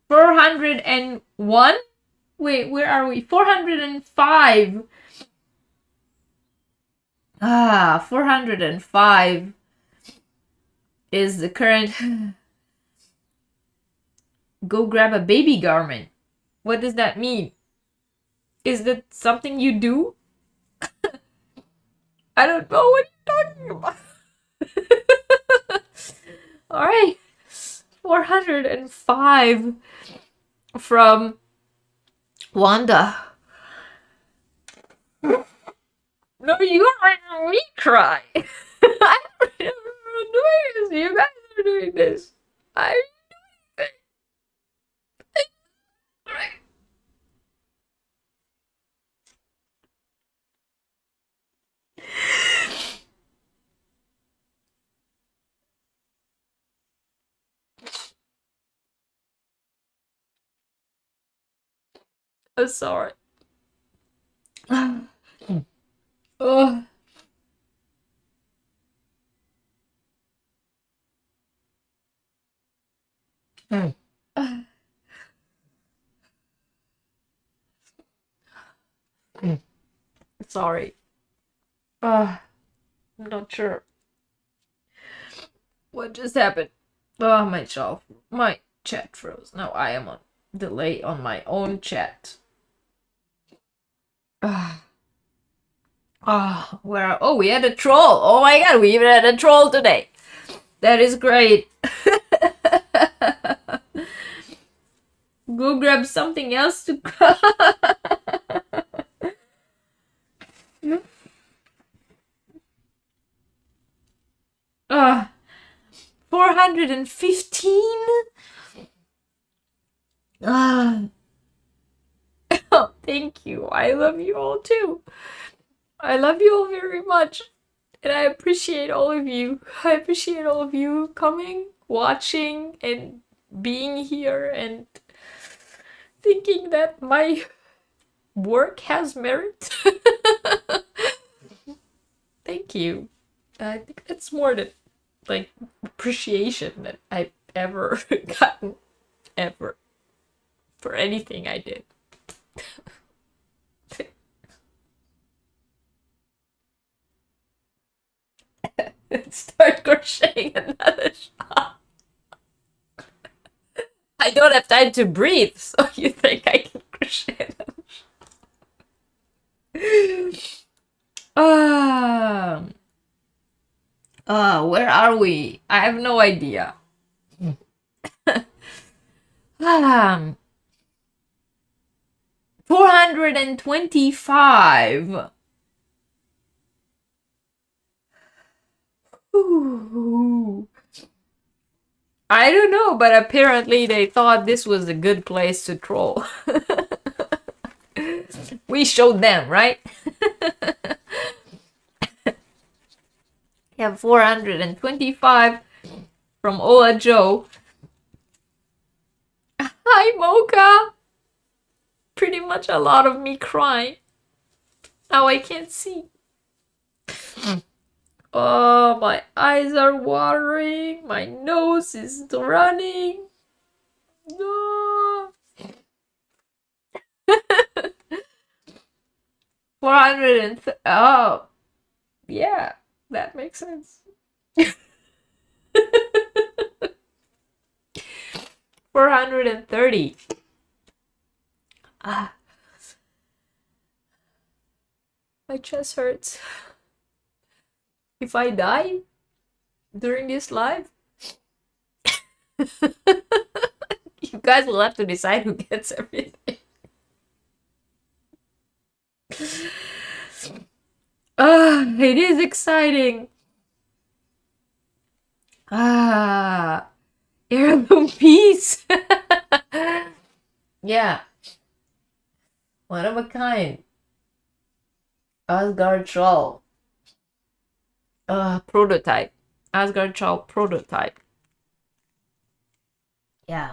401? Wait, where are we? 405. 405 is the current. Go grab a baby garment. What does that mean? Is that something you do? I don't know what you're talking about. Alright. 405 from Wanda. No, you are making me cry. I don't not doing this. You guys are doing this. I. I'm sorry. Oh. Sorry. I'm not sure what just happened. Oh, my chat froze. Now I am on delay on my own chat. Where? Oh, we had a troll. Oh my god, we even had a troll today. That is great. Go grab something else to. 415? Oh, thank you. I love you all too. I love you all very much. And I appreciate all of you. I appreciate all of you coming, watching, and being here and thinking that my work has merit. Thank you. I think that's more than like appreciation that I've ever gotten ever for anything I did. Start crocheting another shawl. I don't have time to breathe, so you think I can crochet another shawl? Where are we? I have no idea. 425. Ooh. I don't know, but apparently they thought this was a good place to troll. We showed them, right? Yeah, 425 from Ola Joe. Hi, Mocha. Pretty much a lot of me crying. Now I can't see. Oh, my eyes are watering. My nose is running. No. 400 oh, yeah, that makes sense. 430. My chest hurts. If I die during this live, you guys will have to decide who gets everything. It is exciting. Heirloom piece. Yeah. One of a kind. Asgard Shawl. Prototype. Asgard Shawl prototype. Yeah.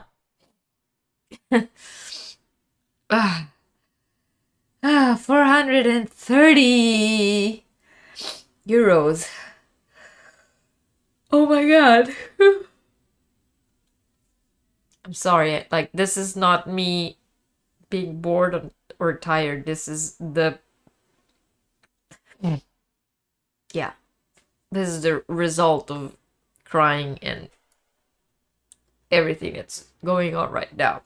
430 euros. Oh my god. I'm sorry, like, this is not me being bored or tired. This is the... Yeah. This is the result of crying and everything that's going on right now.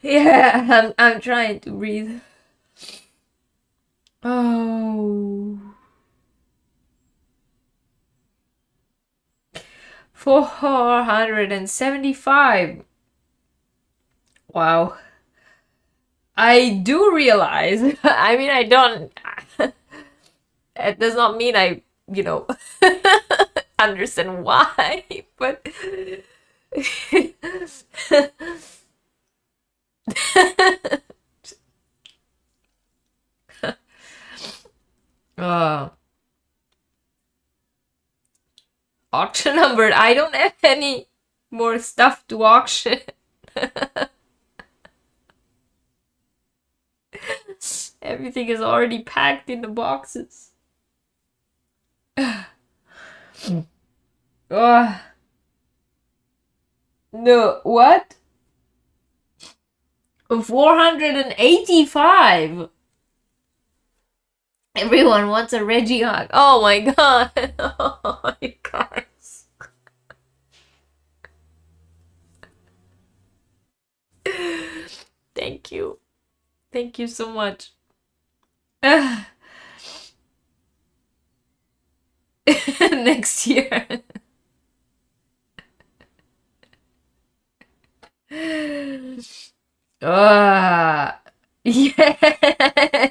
Yeah, I'm trying to breathe. Oh. 475. Wow. I do realize. I mean, I don't. It does not mean I, understand why, but. uh, Auction numbered. I don't have any more stuff to auction. Everything is already packed in the boxes. Oh. No, what? 485. Everyone wants a Reggie hug. Oh my god. Oh, you guys. Thank you. Thank you so much. Next year. Yeah,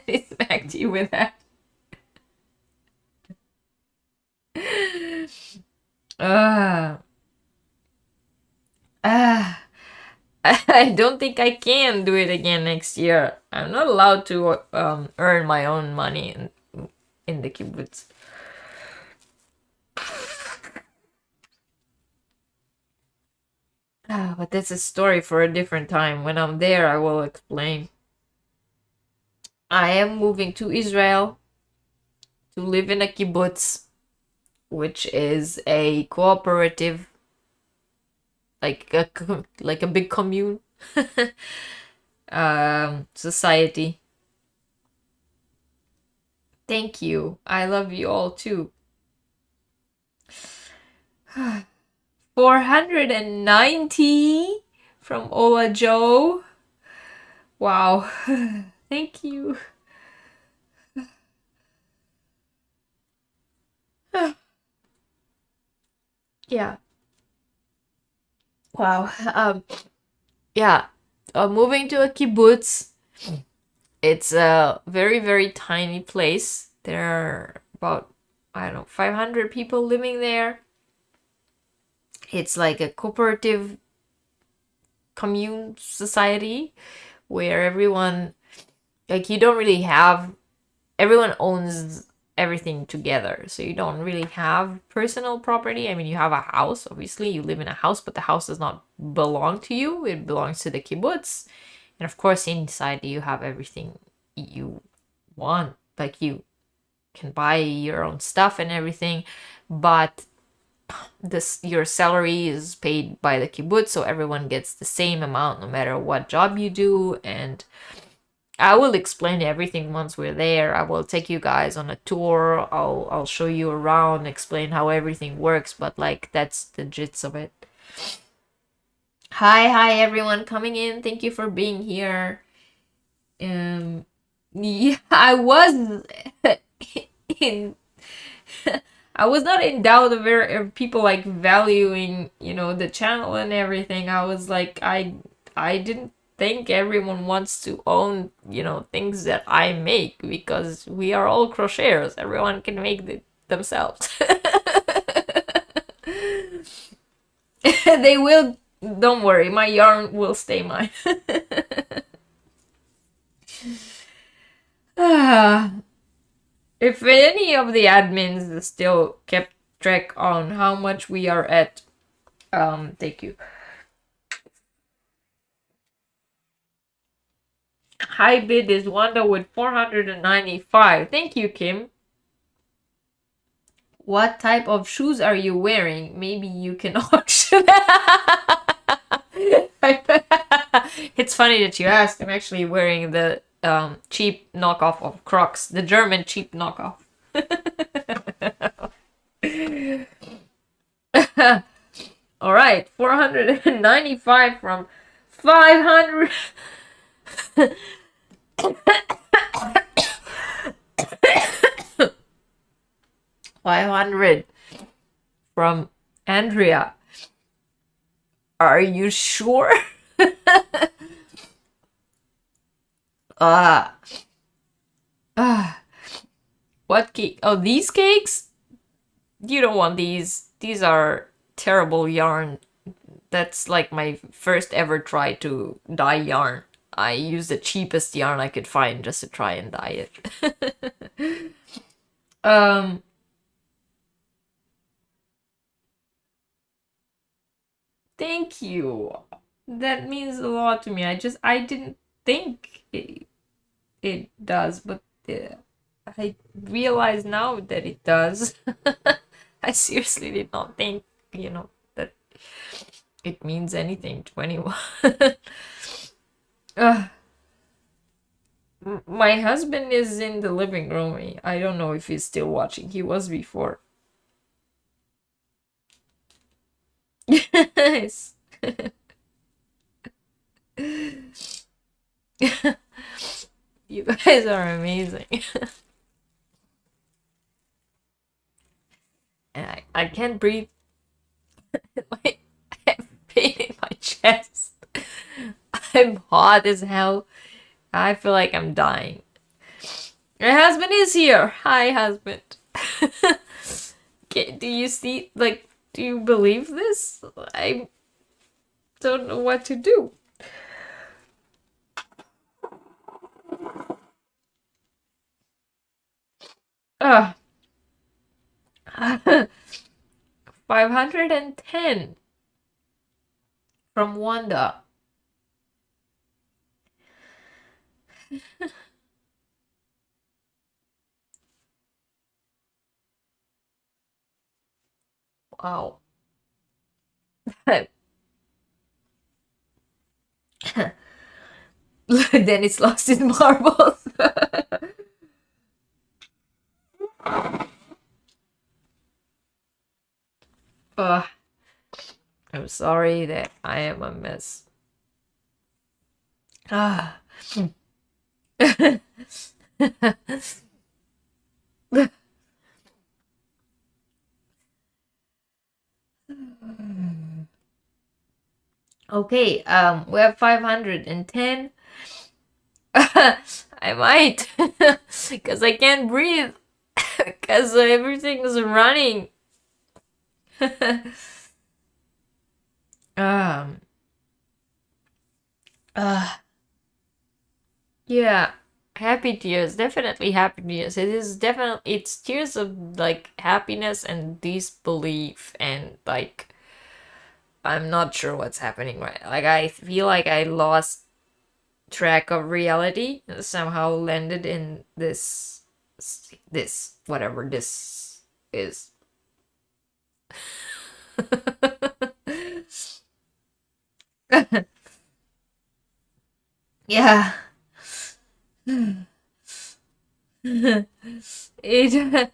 it's back to you with that. I don't think I can do it again next year. I'm not allowed to earn my own money in the kibbutz. But that's a story for a different time. When I'm there, I will explain. I am moving to Israel to live in a kibbutz, which is a cooperative, like a big commune society. Thank you. I love you all too. 490 from Ola Joe. Wow. Thank you. Yeah. Wow. Yeah. Moving to a kibbutz. It's a very, very tiny place. There are about, I don't know, 500 people living there. It's like a cooperative commune society where everyone, like, you don't really have, everyone owns everything together. So you don't really have personal property. I mean, you have a house, obviously, you live in a house, but the house does not belong to you. It belongs to the kibbutz. And of course, inside you have everything you want. Like, you can buy your own stuff and everything, but your salary is paid by the kibbutz, so everyone gets the same amount no matter what job you do. And I will explain everything once we're there. I will take you guys on a tour. I'll show you around, explain how everything works, but like, that's the gist of it. Hi everyone coming in. Thank you for being here. Yeah, I was in I was not in doubt of people like valuing, the channel and everything. I was like, I didn't think everyone wants to own, things that I make, because we are all crocheters. Everyone can make it themselves. They will, don't worry, my yarn will stay mine. If any of the admins still kept track on how much we are at, thank you. High bid is Wanda with 495. Thank you, Kim. What type of shoes are you wearing? Maybe you can auction. It's funny that you asked. I'm actually wearing the cheap knockoff of Crocs, the German cheap knockoff. All right, 495 from 500. 500 from Andrea. Are you sure? Ah. Ah. What cake? Oh, these cakes? You don't want these. These are terrible yarn. That's like my first ever try to dye yarn. I used the cheapest yarn I could find just to try and dye it. um, Thank you. That means a lot to me. I didn't think it does, but I realize now that it does. I seriously did not think, that it means anything to anyone. uh, my husband is in the living room. I don't know if he's still watching. He was before. Yes. You guys are amazing. And I can't breathe. I have pain in my chest. I'm hot as hell. I feel like I'm dying. My husband is here. Hi, husband. Do you see, do you believe this? I don't know what to do. Ugh. 510 from Wanda. Wow. Then it's lost in marbles. I'm sorry that I am a mess. Ah. Okay, we have 510. I might, because I can't breathe, because everything's running. um, yeah, happy tears, definitely happy tears. It's tears of like happiness and disbelief and like I'm not sure what's happening right. Like I feel like I lost track of reality and somehow landed in this whatever this is. Yeah. It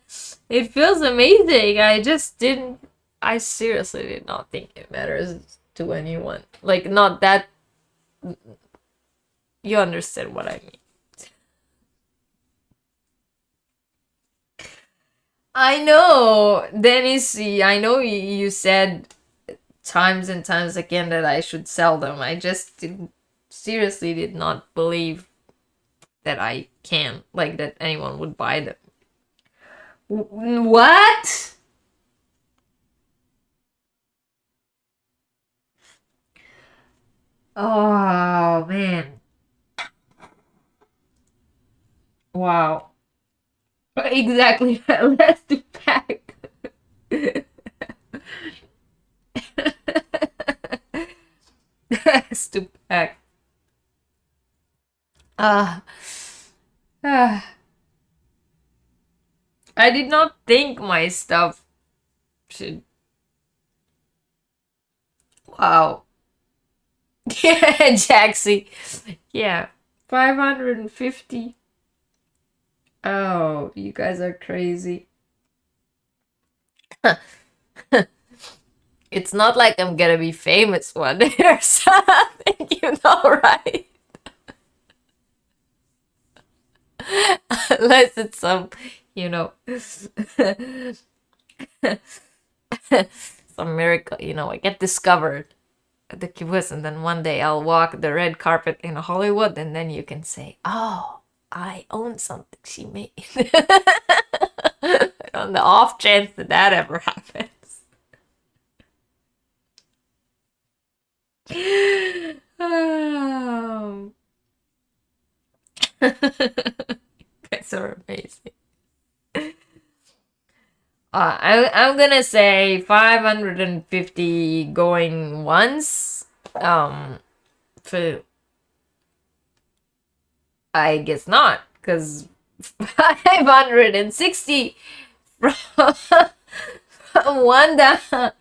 it feels amazing. I seriously did not think it matters to anyone. Like not that you understand what I mean. I know, Dennis, I know you said times and times again that I should sell them. I just seriously did not believe that I can, like that anyone would buy them. What? Oh man. Wow. Exactly. Less to pack. Less to pack. Uh, uh, I did not think my stuff should. Wow. Yeah, Jaxie. Yeah. 550. Oh, you guys are crazy. It's not like I'm gonna be famous one day or something, right? Unless it's some, some miracle, I get discovered. the kibbutz, and then one day I'll walk the red carpet in Hollywood, and then you can say, "Oh, I own something she made." On the off chance that that ever happens. Oh. Guys are amazing. I'm gonna say 550 going once. For I guess not, because 560 from one down.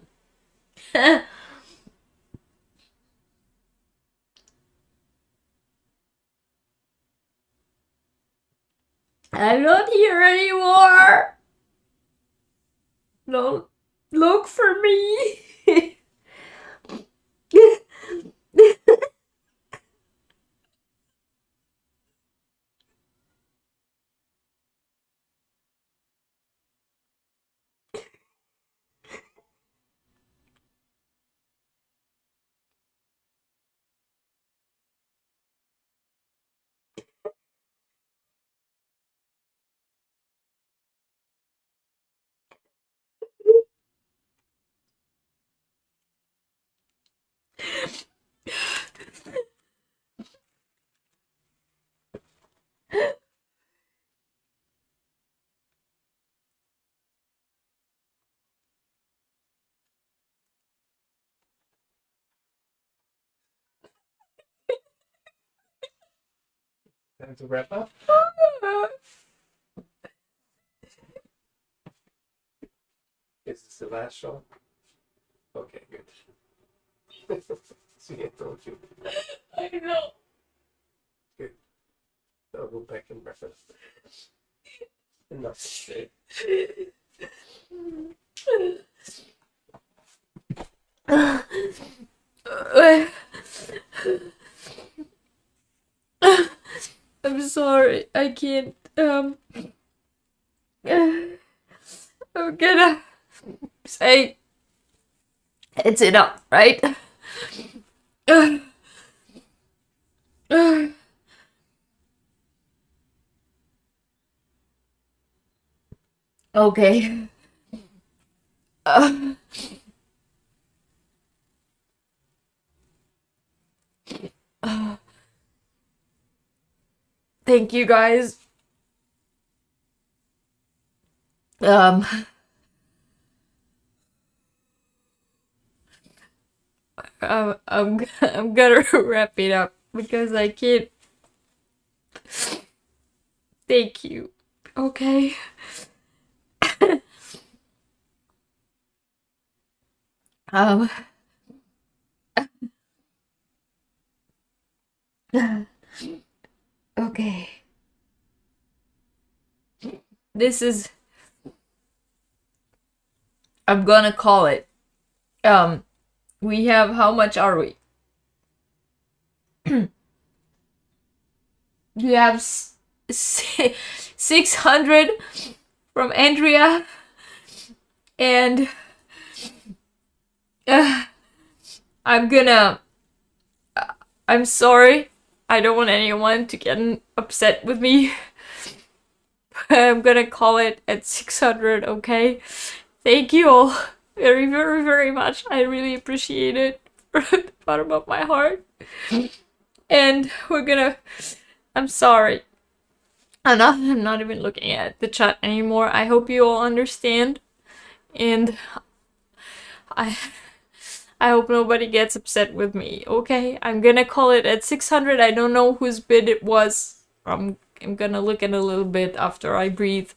I'm not here anymore. Don't look for me. Time to wrap up. Is this the last show? Okay, good. See, I told you. I know. Good. I'll go back and wrap it up. Enough to say. I'm sorry. I can't. I'm gonna say it's enough, right? Okay. Thank you guys. Um, I'm gonna wrap it up because I can't. Thank you. Okay. Um. Okay. This is. I'm gonna call it. We have, how much are we? We have 600 from Andrea, and I'm gonna. I'm sorry. I don't want anyone to get upset with me. I'm gonna call it at 600, okay? Thank you all very, very, very much. I really appreciate it from the bottom of my heart. And we're gonna. I'm sorry. I'm not even looking at the chat anymore. I hope you all understand. And I hope nobody gets upset with me, okay? I'm gonna call it at 600. I don't know whose bid it was. I'm gonna look at a little bit after I breathe.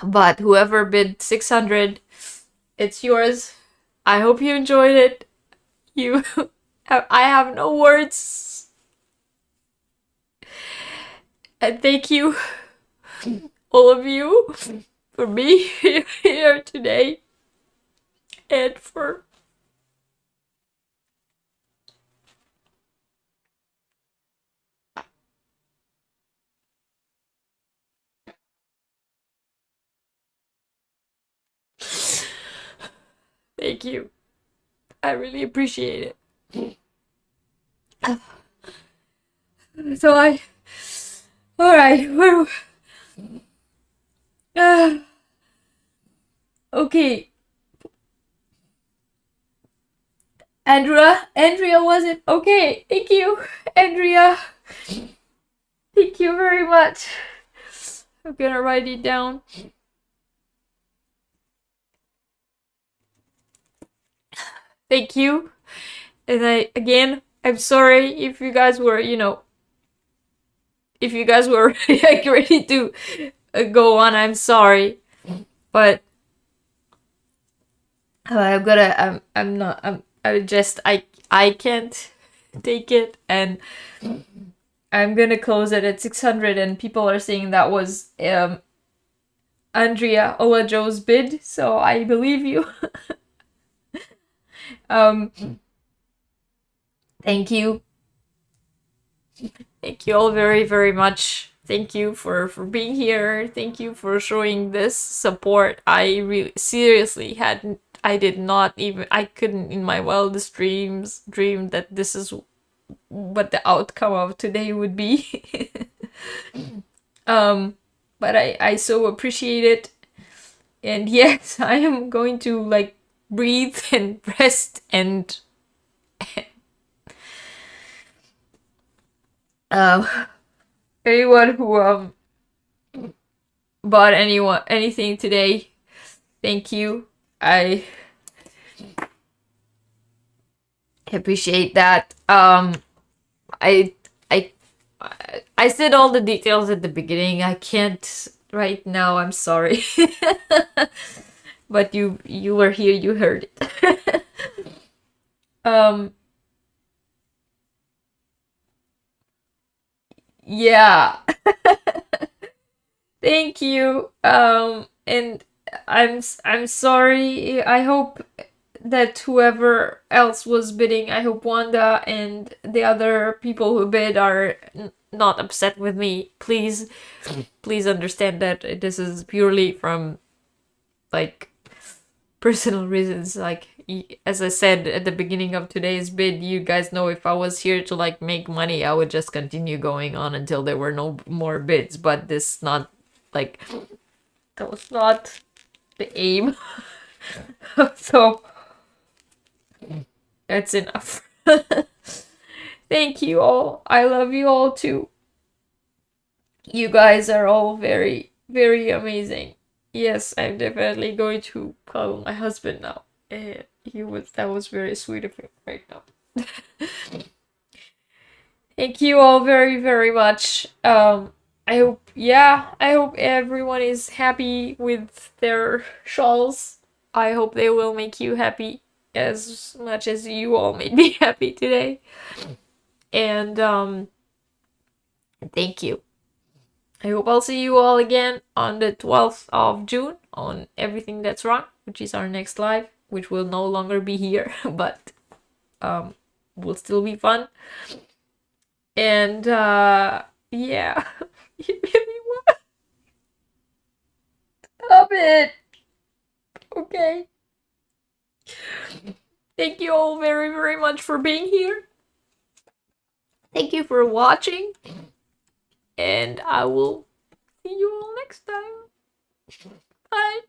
But whoever bid 600, it's yours. I hope you enjoyed it. I have no words. And thank you, all of you, for being here today. And for thank you. I really appreciate it. So all right, okay. Andrea was it? Okay, thank you, Andrea. Thank you very much. I'm gonna write it down. Thank you. And I'm sorry if you guys were, if you guys were like ready to go on. I'm sorry, but I'm not. I can't take it, and I'm gonna close it at 600. And people are saying that was Andrea Olajo's bid, so I believe you. Thank you. Thank you all very, very much. Thank you for being here. Thank you for showing this support. I really, seriously, I did not even, I couldn't in my wildest dreams dream that this is what the outcome of today would be. But I so appreciate it. And yes, I am going to like breathe and rest and anyone who bought anything today, thank you. I appreciate that. I said all the details at the beginning. I can't right now. I'm sorry. But you were here, you heard it. Yeah. Thank you. And I'm sorry. I hope that whoever else was bidding, I hope Wanda and the other people who bid are not upset with me. Please understand that this is purely from like personal reasons. Like as I said at the beginning of today's bid, you guys know if I was here to like make money, I would just continue going on until there were no more bids. But this not like that was not the aim. So that's enough. Thank you all. I love you all too. You guys are all very, very amazing. Yes, I'm definitely going to call my husband now. That was very sweet of him right now. Thank you all very, very much. I hope everyone is happy with their shawls. I hope they will make you happy as much as you all made me happy today. And thank you. I hope I'll see you all again on the 12th of June on Everything That's Wrong, which is our next live, which will no longer be here, but will still be fun. And yeah. You really want. Stop it. Okay. Thank you all very, very much for being here. Thank you for watching. And I will see you all next time. Bye.